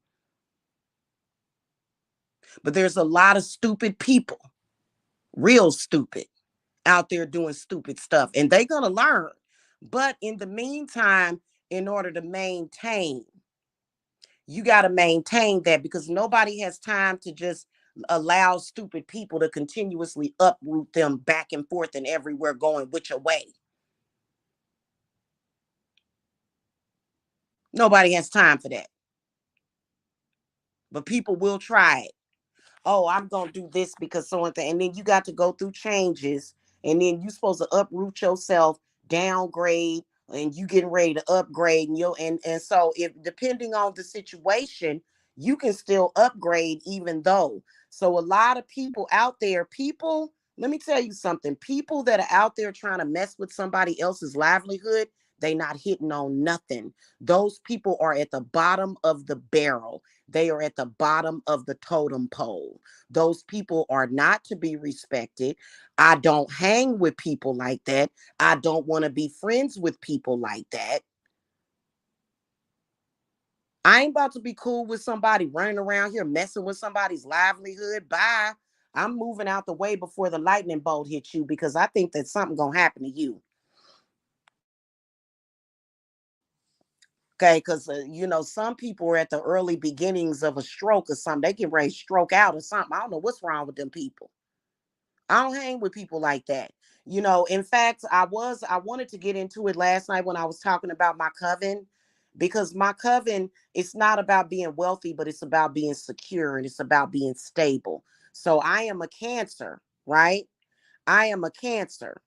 But there's a lot of stupid people, real stupid, out there doing stupid stuff, and they're going to learn. But in the meantime, in order to maintain, you got to maintain that, because nobody has time to just allow stupid people to continuously uproot them back and forth and everywhere, going which way. Nobody has time for that. But people will try it. Oh, I'm gonna do this because so and then you got to go through changes, and then you supposed to uproot yourself, downgrade, and you getting ready to upgrade, and so if depending on the situation, you can still upgrade even though. So a lot of people out there, let me tell you something, people that are out there trying to mess with somebody else's livelihood, they not hitting on nothing. Those people are at the bottom of the barrel. They are at the bottom of the totem pole. Those people are not to be respected. I don't hang with people like that. I don't want to be friends with people like that. I ain't about to be cool with somebody running around here messing with somebody's livelihood. Bye. I'm moving out the way before the lightning bolt hits you, because I think that something gonna happen to you. Okay, because some people are at the early beginnings of a stroke or something. They get ready to stroke out or something. I don't know what's wrong with them people. I don't hang with people like that. In fact, I wanted to get into it last night when I was talking about my coven, because my coven, it's not about being wealthy, but it's about being secure and it's about being stable. So I am a Cancer, right? I am a Cancer.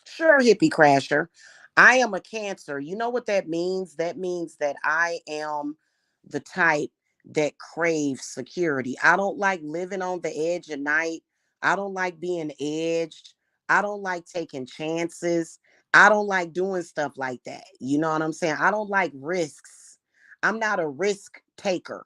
Sure, hippie crasher. I am a Cancer. You know what that means? That means that I am the type that craves security. I don't like living on the edge at night. I don't like being edged. I don't like taking chances. I don't like doing stuff like that. You know what I'm saying? I don't like risks. I'm not a risk taker.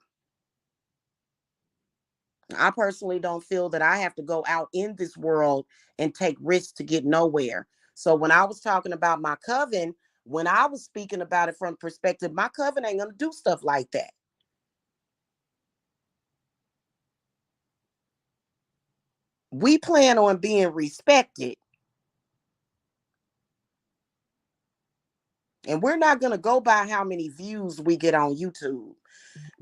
I personally don't feel that I have to go out in this world and take risks to get nowhere. So when I was talking about my coven, when I was speaking about it from perspective, my coven ain't gonna do stuff like that. We plan on being respected, and we're not gonna go by how many views we get on YouTube.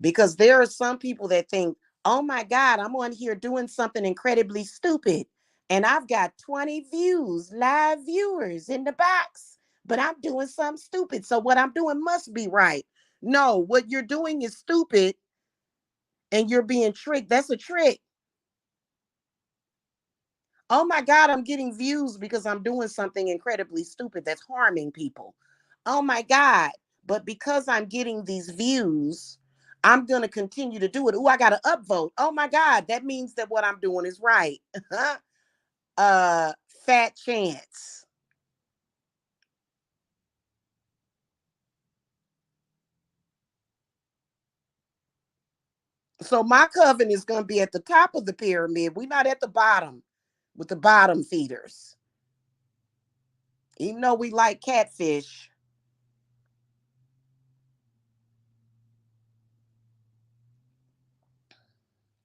Because there are some people that think, oh my God, I'm on here doing something incredibly stupid. And I've got 20 views, live viewers in the box, but I'm doing something stupid. So what I'm doing must be right. No, what you're doing is stupid and you're being tricked. That's a trick. Oh my God, I'm getting views because I'm doing something incredibly stupid that's harming people. Oh my God. But because I'm getting these views, I'm going to continue to do it. Oh, I got to upvote. Oh my God. That means that what I'm doing is right. uh, Fat chance. So my coven is going to be at the top of the pyramid. We're not at the bottom with the bottom feeders. Even though we like catfish.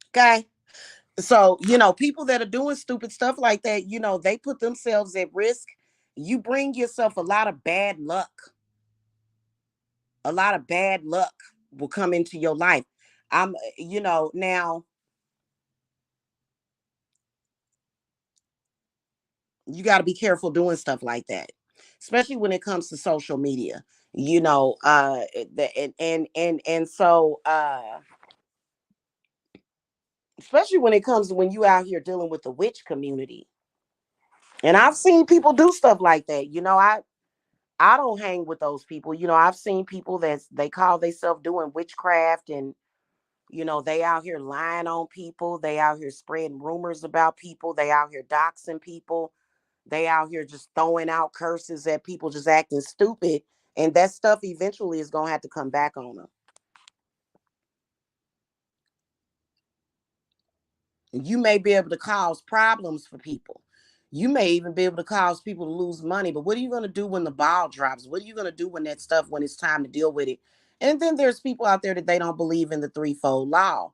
Okay. So, people that are doing stupid stuff like that, they put themselves at risk. You bring yourself a lot of bad luck. A lot of bad luck will come into your life. Now you got to be careful doing stuff like that, especially when it comes to social media. Especially when it comes to when you out here dealing with the witch community. And I've seen people do stuff like that. I don't hang with those people. I've seen people that they call themselves doing witchcraft, and they out here lying on people. They out here spreading rumors about people. They out here doxing people. They out here just throwing out curses at people, just acting stupid. And that stuff eventually is gonna have to come back on them. You may be able to cause problems for people. You may even be able to cause people to lose money. But what are you going to do when the ball drops? What are you going to do when that stuff, when it's time to deal with it? And then there's people out there that they don't believe in the threefold law.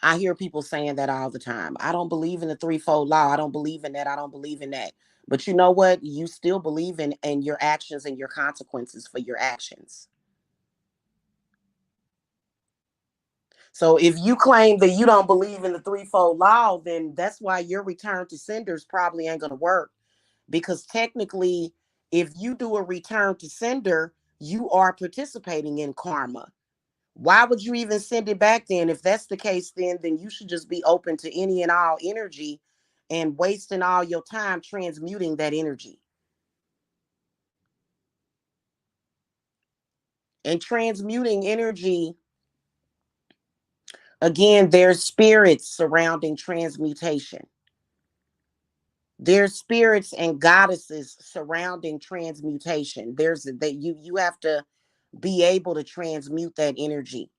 I hear people saying that all the time. I don't believe in the threefold law. I don't believe in that. I don't believe in that. But you know what? You still believe in your actions and your consequences for your actions. So if you claim that you don't believe in the threefold law, then that's why your return to senders probably ain't going to work. Because technically, if you do a return to sender, you are participating in karma. Why would you even send it back then? If that's the case, then you should just be open to any and all energy and wasting all your time transmuting that energy. And transmuting energy, again, there's spirits surrounding transmutation. There's spirits and goddesses surrounding transmutation. There's that you have to be able to transmute that energy.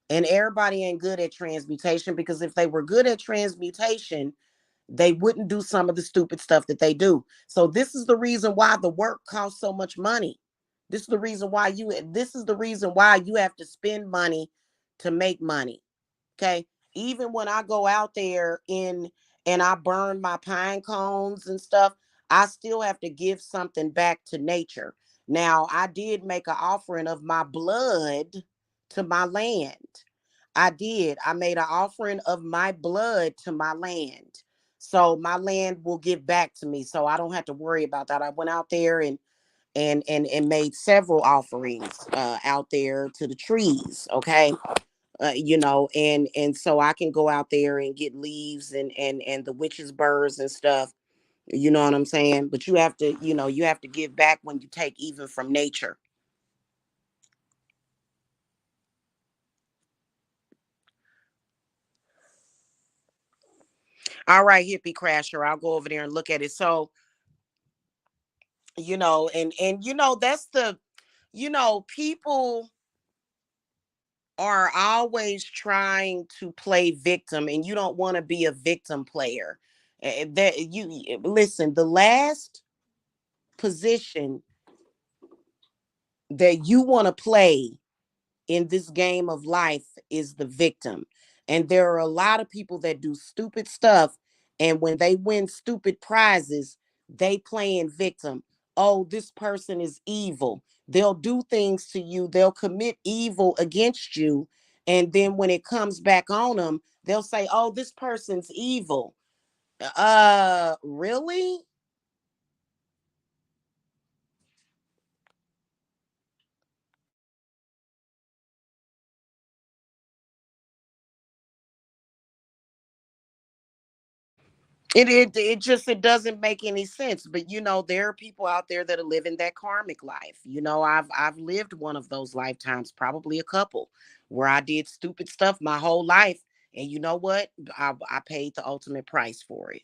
And everybody ain't good at transmutation, because if they were good at transmutation, they wouldn't do some of the stupid stuff that they do. So this is the reason why the work costs so much money. This is the reason why you have to spend money to make money. Okay. Even when I go out there in and I burn my pine cones and stuff, I still have to give something back to nature. Now, I did make an offering of my blood to my land. I did. I made an offering of my blood to my land. So my land will give back to me. So I don't have to worry about that. I went out there and made several offerings out there to the trees. Okay. And so I can go out there and get leaves and the witches burrs and stuff. You know what I'm saying? But you have to give back when you take even from nature. All right, hippie crasher, I'll go over there and look at it. So, and that's the people are always trying to play victim, and you don't want to be a victim player. That you listen, the last position that you want to play in this game of life is the victim. And there are a lot of people that do stupid stuff. And when they win stupid prizes, they playing victim. Oh, this person is evil. They'll do things to you, they'll commit evil against you. And then when it comes back on them, they'll say, oh, this person's evil. Really? It doesn't make any sense. But there are people out there that are living that karmic life. I've lived one of those lifetimes, probably a couple, where I did stupid stuff my whole life. And you know what? I paid the ultimate price for it.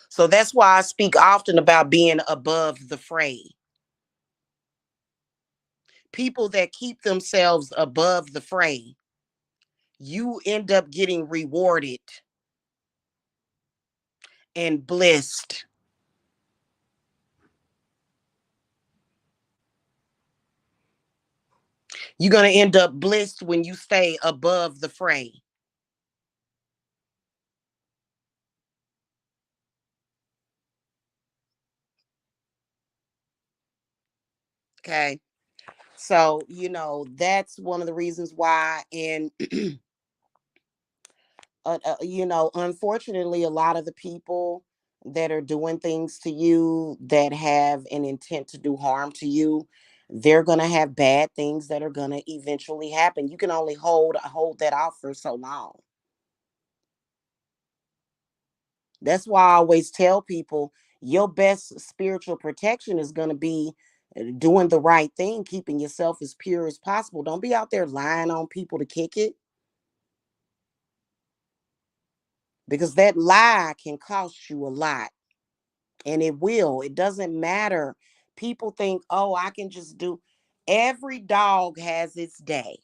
So that's why I speak often about being above the fray. People that keep themselves above the fray, you end up getting rewarded and blessed. You're going to end up blessed when you stay above the fray. Okay. So, that's one of the reasons why. And, unfortunately, a lot of the people that are doing things to you that have an intent to do harm to you, they're going to have bad things that are going to eventually happen. You can only hold that off for so long. That's why I always tell people your best spiritual protection is going to be doing the right thing, keeping yourself as pure as possible. Don't be out there lying on people to kick it, because that lie can cost you a lot. And it will. It doesn't matter. People think, oh, I can just do. Every dog has its day.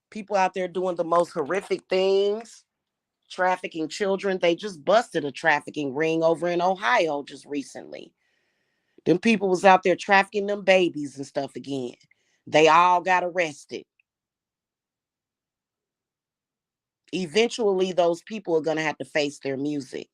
People out there doing the most horrific things, trafficking children. They just busted a trafficking ring over in Ohio just recently. Them people was out there trafficking them babies and stuff again. They all got arrested. Eventually, those people are going to have to face their music.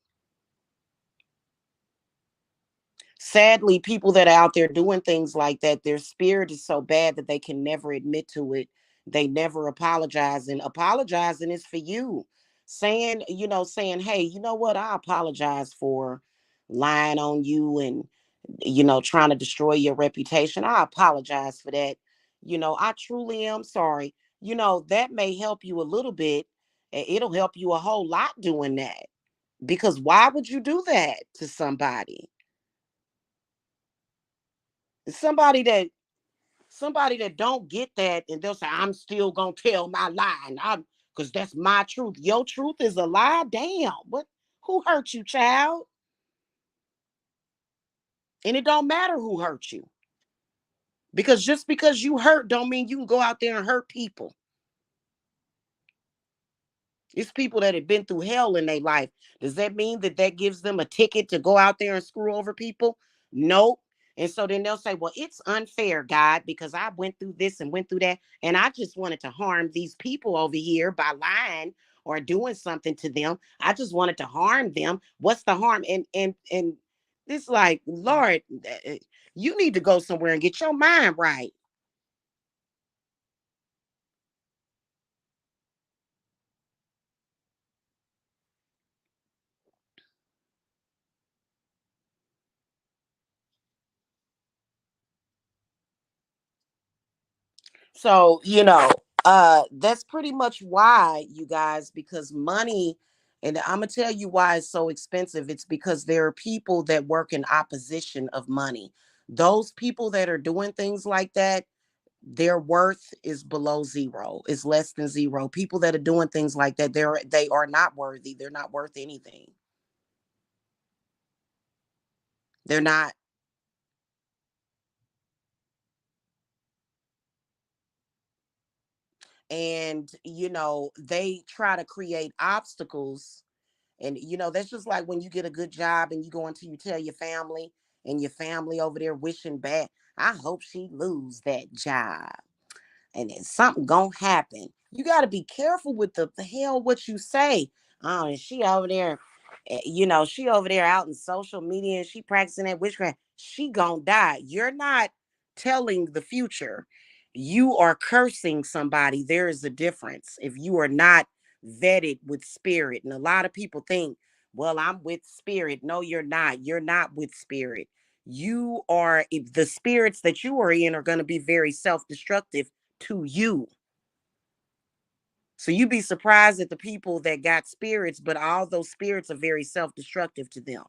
Sadly, people that are out there doing things like that, their spirit is so bad that they can never admit to it. They never apologize. And apologizing is for you. Saying, hey, you know what? I apologize for lying on you and, trying to destroy your reputation. I apologize for that. I truly am sorry. That may help you a little bit. It'll help you a whole lot doing that. Because why would you do that to somebody? Somebody that don't get that, and they'll say, I'm still gonna tell my lie, and I'm because that's my truth. Your truth is a lie. Damn. What? Who hurt you, child? And it don't matter who hurt you. Because just because you hurt don't mean you can go out there and hurt people. It's people that have been through hell in their life. Does that mean that gives them a ticket to go out there and screw over people? Nope. And so then they'll say, well, it's unfair, God, because I went through this and went through that. And I just wanted to harm these people over here by lying or doing something to them. I just wanted to harm them. What's the harm? And this like, Lord, you need to go somewhere and get your mind right. So, that's pretty much why, you guys, because money, and I'm gonna tell you why it's so expensive. It's because there are people that work in opposition of money. Those people that are doing things like that, their worth is below zero, is less than zero. People that are doing things like that, they are not worthy. They're not worth anything. They're not. And they try to create obstacles. And that's just like when you get a good job and you go into you tell your family, and your family over there wishing bad. I hope she lose that job. And then something gonna happen. You gotta be careful with the hell what you say. Oh, and she over there, she over there out in social media and she practicing that witchcraft. She gonna die. You're not telling the future. You are cursing somebody. There is a difference. If you are not vetted with spirit, and a lot of people think, well, I'm with spirit. No, you're not. You're not with spirit. The spirits that you are in are going to be very self-destructive to you. So you be surprised at the people that got spirits, but all those spirits are very self-destructive to them.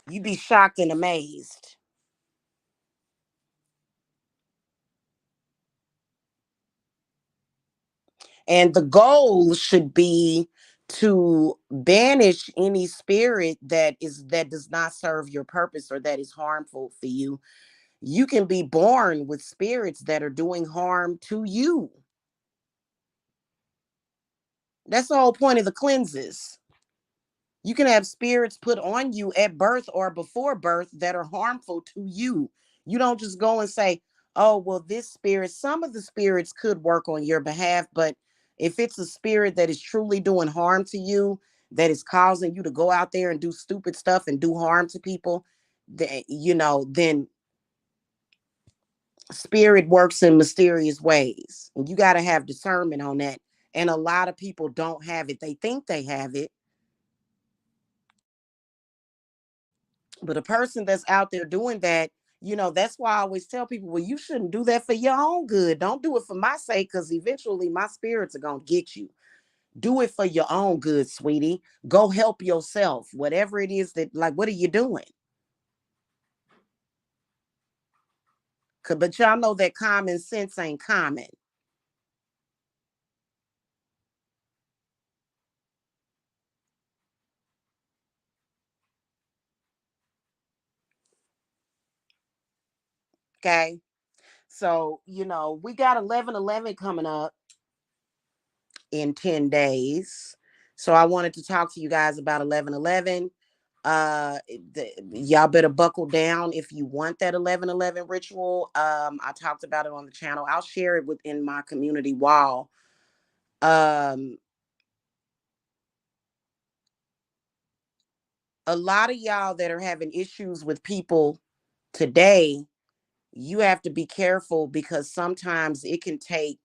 You be shocked and amazed. And the goal should be to banish any spirit that does not serve your purpose or that is harmful for you. You can be born with spirits that are doing harm to you. That's the whole point of the cleanses. You can have spirits put on you at birth or before birth that are harmful to you. You don't just go and say, oh, well, this spirit, some of the spirits could work on your behalf, but if it's a spirit that is truly doing harm to you, that is causing you to go out there and do stupid stuff and do harm to people, then spirit works in mysterious ways. And you got to have discernment on that. And a lot of people don't have it. They think they have it. But a person that's out there doing that, that's why I always tell people, well, you shouldn't do that for your own good. Don't do it for my sake, because eventually my spirits are going to get you. Do it for your own good, sweetie. Go help yourself. Whatever it is that, like, what are you doing? But y'all know that common sense ain't common. Okay. So, we got 11/11 coming up in 10 days. So I wanted to talk to you guys about 11/11. Y'all better buckle down if you want that 11/11 ritual. I talked about it on the channel. I'll share it within my community wall. Um, a lot of y'all that are having issues with people today, you have to be careful because sometimes it can take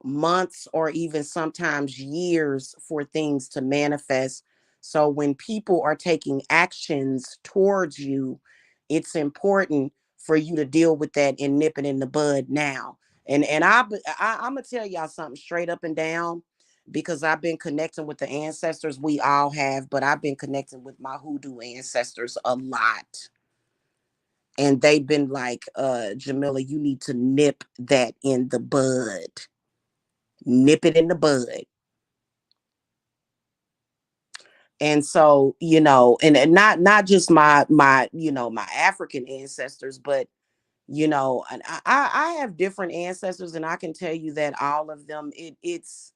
months or even sometimes years for things to manifest. So when people are taking actions towards you, it's important for you to deal with that and nip it in the bud now. I'm gonna tell y'all something straight up and down, because I've been connecting with the ancestors. We all have, but I've been connecting with my hoodoo ancestors a lot. And they've been like, Jamila, you need to nip that in the bud. Nip it in the bud. And so, and not just my African ancestors, but and I have different ancestors, and I can tell you that all of them, it's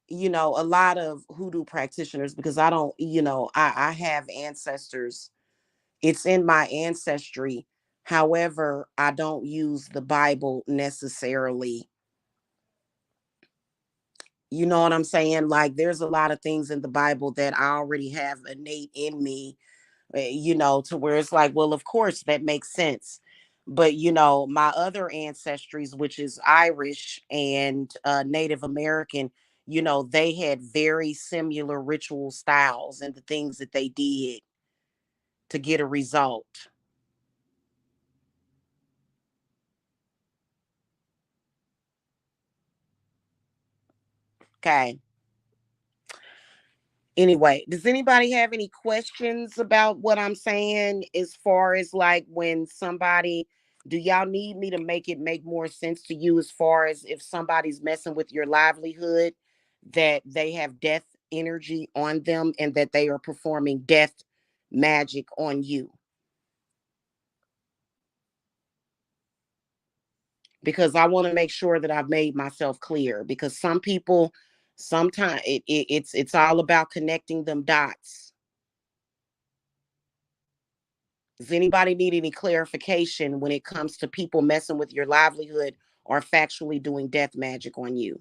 a lot of hoodoo practitioners, because I don't, I have ancestors. It's in my ancestry. However, I don't use the Bible necessarily. You know what I'm saying? Like, there's a lot of things in the Bible that I already have innate in me, to where it's like, well, of course, that makes sense. But, my other ancestries, which is Irish and Native American, they had very similar ritual styles and the things that they did to get a result. Okay. Anyway, does anybody have any questions about what I'm saying, as far as like when somebody, do y'all need me to make more sense to you, as far as if somebody's messing with your livelihood, that they have death energy on them and that they are performing death magic on you? Because I want to make sure that I've made myself clear, because some people, sometimes it's all about connecting them dots. Does anybody need any clarification when it comes to people messing with your livelihood or factually doing death magic on you?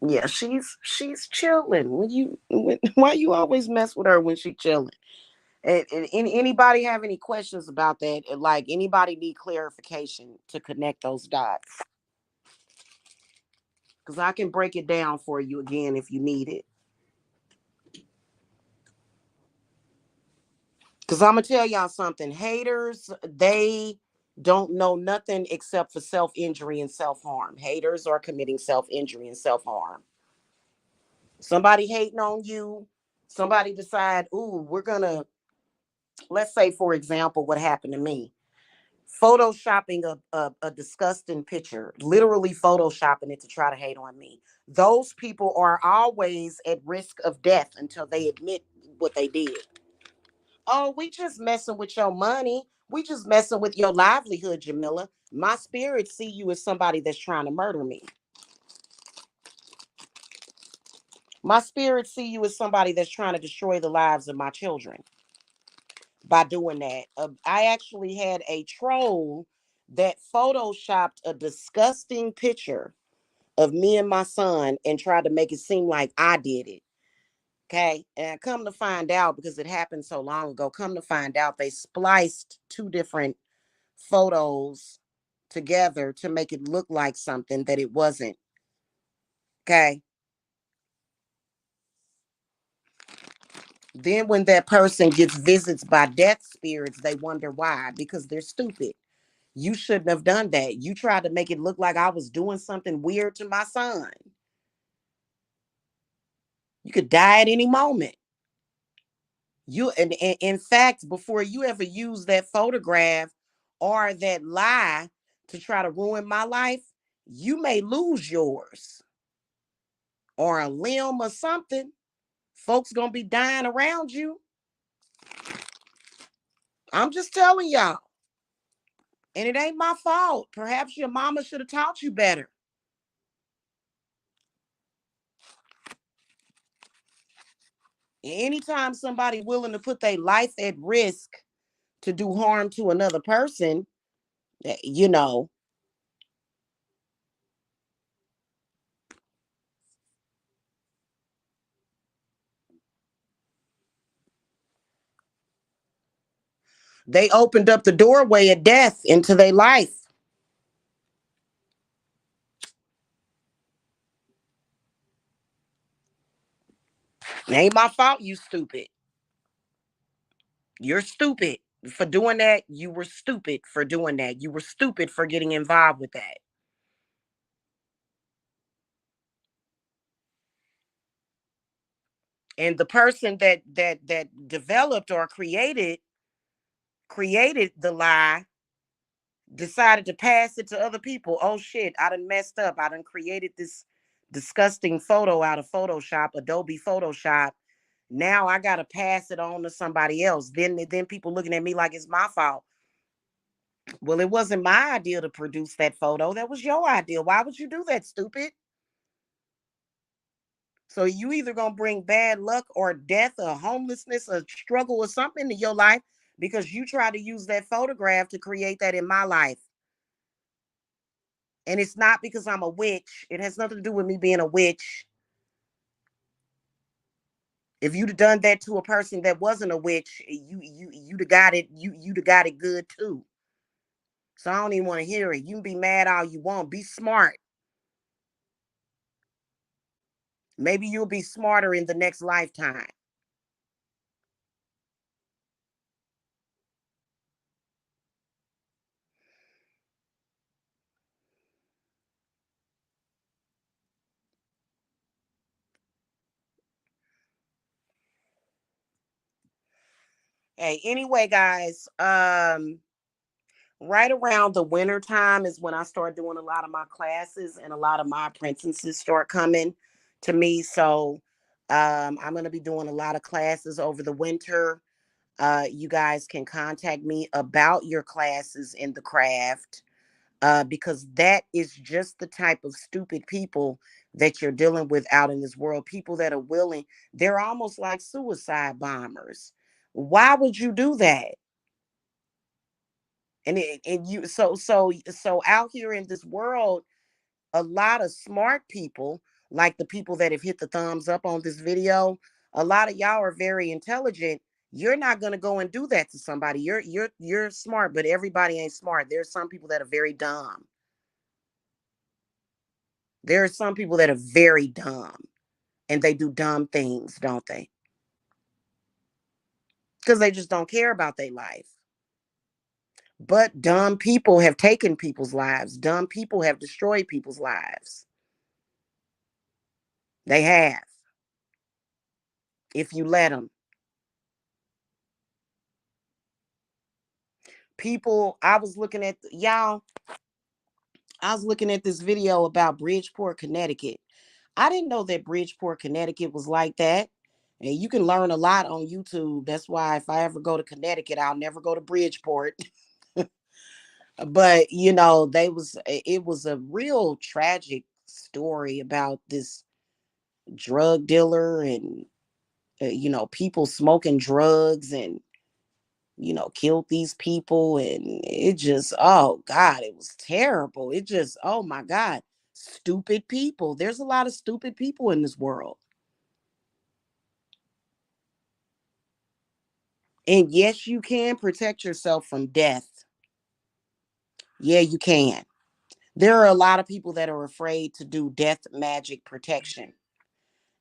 Yeah, she's chilling. Why you always mess with her when she's chilling? And anybody have any questions about that? Like anybody need clarification to connect those dots? Because I can break it down for you again if you need it. Because I'm going to tell y'all something. Haters, they don't know nothing except for self injury and self harm. Haters are committing self injury and self harm. Somebody hating on you, somebody decide, ooh, we're going to, let's say, for example, what happened to me. Photoshopping a disgusting picture, literally photoshopping it to try to hate on me. Those people are always at risk of death until they admit what they did. Oh, we just messing with your money. We just messing with your livelihood, Jamila. My spirit see you as somebody that's trying to murder me. My spirit see you as somebody that's trying to destroy the lives of my children by doing that. I actually had a troll that photoshopped a disgusting picture of me and my son and tried to make it seem like I did it. Okay. And come to find out, because it happened so long ago, come to find out they spliced two different photos together to make it look like something that it wasn't. Okay. Then when that person gets visits by death spirits, they wonder why, because they're stupid. You shouldn't have done that. You tried to make it look like I was doing something weird to my son. You could die at any moment. You and in fact, before you ever use that photograph or that lie to try to ruin my life, you may lose yours or a limb or something. Folks gonna be dying around you. I'm just telling y'all. And it ain't my fault. Perhaps your mama should have taught you better. Anytime somebody willing to put their life at risk to do harm to another person, you know, they opened up the doorway of death into their life. It ain't my fault, you stupid. You're stupid for doing that. You were stupid for doing that. You were stupid for getting involved with that. And the person that developed or created the lie decided to pass it to other people. Oh shit, I done messed up. I done created this disgusting photo out of Photoshop, Adobe Photoshop. Now I gotta pass it on to somebody else. Then people looking at me like it's my fault. Well, it wasn't my idea to produce that photo. That was your idea. Why would you do that, stupid? So you either gonna bring bad luck or death or homelessness or struggle or something into your life because you tried to use that photograph to create that in my life. And it's not because I'm a witch. It has nothing to do with me being a witch. If you'd have done that to a person that wasn't a witch, you'd have got it. You'd have got it good too. So I don't even want to hear it. You can be mad all you want. Be smart. Maybe you'll be smarter in the next lifetime. Hey, anyway, guys, right around the winter time is when I start doing a lot of my classes and a lot of my apprentices start coming to me. So I'm going to be doing a lot of classes over the winter. You guys can contact me about your classes in the craft because that is just the type of stupid people that you're dealing with out in this world. People that are willing, they're almost like suicide bombers. Why would you do that? And you so out here in this world, a lot of smart people, like the people that have hit the thumbs up on this video, a lot of y'all are very intelligent, You're not going to go and do that to somebody. You're smart, but everybody ain't smart. There's some people that are very dumb. There are some people that are very dumb and they do dumb things, don't they? Because they just don't care about their life. But dumb people have taken people's lives. Dumb people have destroyed people's lives. They have, if you let them. People, I was looking at this video about Bridgeport, Connecticut. I didn't know that Bridgeport, Connecticut was like that. And you can learn a lot on YouTube. That's why if I ever go to Connecticut, I'll never go to Bridgeport. But it was a real tragic story about this drug dealer and people smoking drugs and killed these people, and it just, oh God, it was terrible. It just, oh my God, stupid people. There's a lot of stupid people in this world. And yes, you can protect yourself from death. Yeah, you can. There are a lot of people that are afraid to do death magic protection.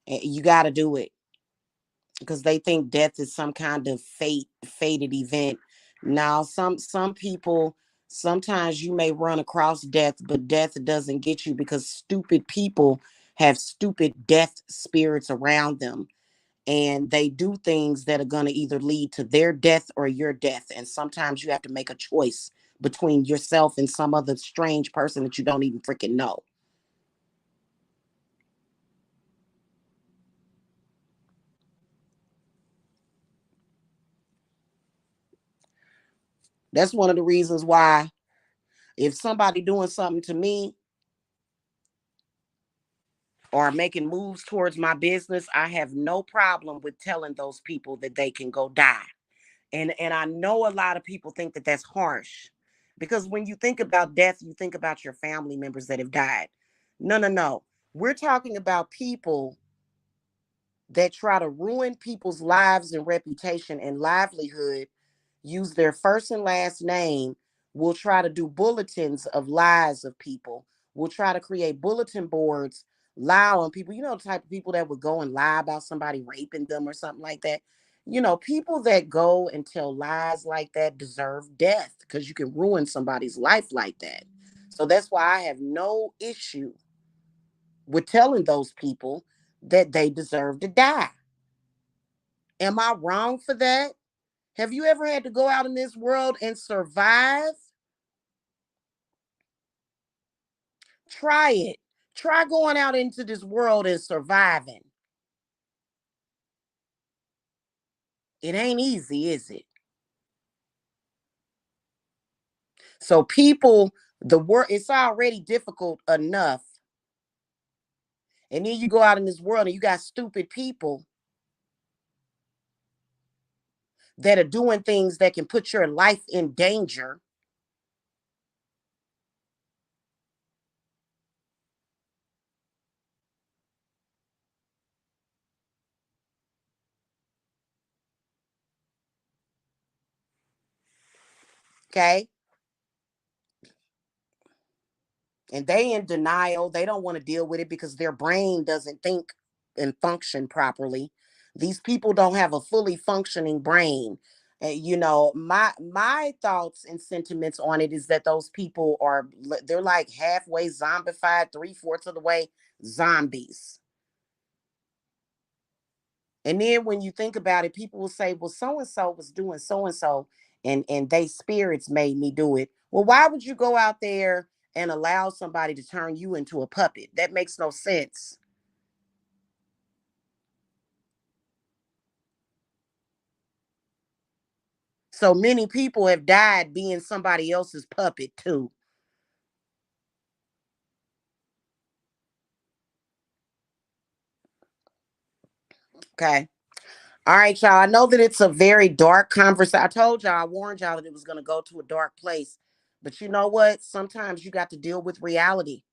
You got to do it because they think death is some kind of fated event. Now, some people, sometimes you may run across death, but death doesn't get you because stupid people have stupid death spirits around them, and they do things that are going to either lead to their death or your death. And sometimes you have to make a choice between yourself and some other strange person that you don't even freaking know. That's one of the reasons why if somebody doing something to me or making moves towards my business, I have no problem with telling those people that they can go die. And I know a lot of people think that that's harsh because when you think about death, you think about your family members that have died. No, no, no. We're talking about people that try to ruin people's lives and reputation and livelihood, use their first and last name, will try to do bulletins of lies of people, will try to create bulletin boards, lie on people. You know, the type of people that would go and lie about somebody raping them or something like that. People that go and tell lies like that deserve death because you can ruin somebody's life like that. So that's why I have no issue with telling those people that they deserve to die. Am I wrong for that? Have you ever had to go out in this world and survive? Try it. Try going out into this world and surviving. It ain't easy, is it? So people, the work, it's already difficult enough. And then you go out in this world and you got stupid people that are doing things that can put your life in danger. Okay. And they in denial. They don't want to deal with it because their brain doesn't think and function properly. These people don't have a fully functioning brain. My thoughts and sentiments on it is that those people they're like halfway zombified, three-fourths of the way zombies. And then when you think about it, people will say, well, so and so was doing so and so, and they spirits made me do it. Well, why would you go out there and allow somebody to turn you into a puppet? That makes no sense. So many people have died being somebody else's puppet too. Okay. All right, y'all. I know that it's a very dark conversation. I told y'all, I warned y'all that it was going to go to a dark place. But you know what? Sometimes you got to deal with reality.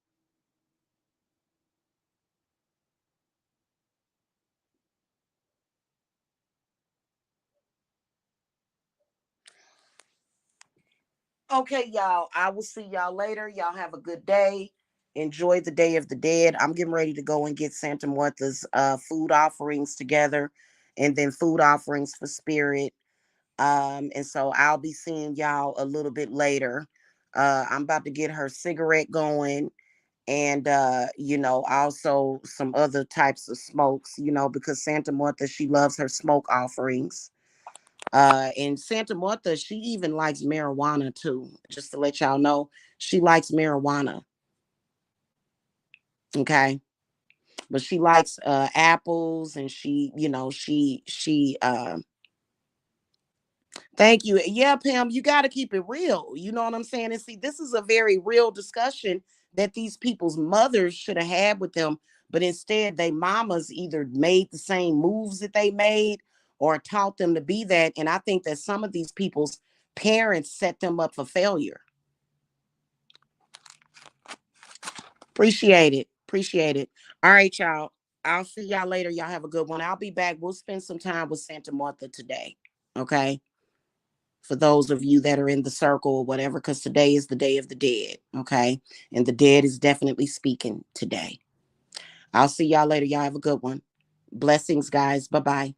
Okay, y'all. I will see y'all later. Y'all have a good day. Enjoy the Day of the Dead. I'm getting ready to go and get Santa Martha's food offerings together, and then food offerings for Spirit. And so I'll be seeing y'all a little bit later. I'm about to get her cigarette going, and also some other types of smokes, because Santa Martha, she loves her smoke offerings. And Santa Martha, she even likes marijuana too. Just to let y'all know, she likes marijuana. Okay. But she likes apples, and she thank you. Yeah, Pam, you got to keep it real. You know what I'm saying? And see, this is a very real discussion that these people's mothers should have had with them, but instead they mamas either made the same moves that they made or taught them to be that. And I think that some of these people's parents set them up for failure. Appreciate it. Appreciate it. All right, y'all. I'll see y'all later. Y'all have a good one. I'll be back. We'll spend some time with Santa Martha today. Okay. For those of you that are in the circle or whatever, because today is the Day of the Dead. Okay. And the dead is definitely speaking today. I'll see y'all later. Y'all have a good one. Blessings, guys. Bye bye.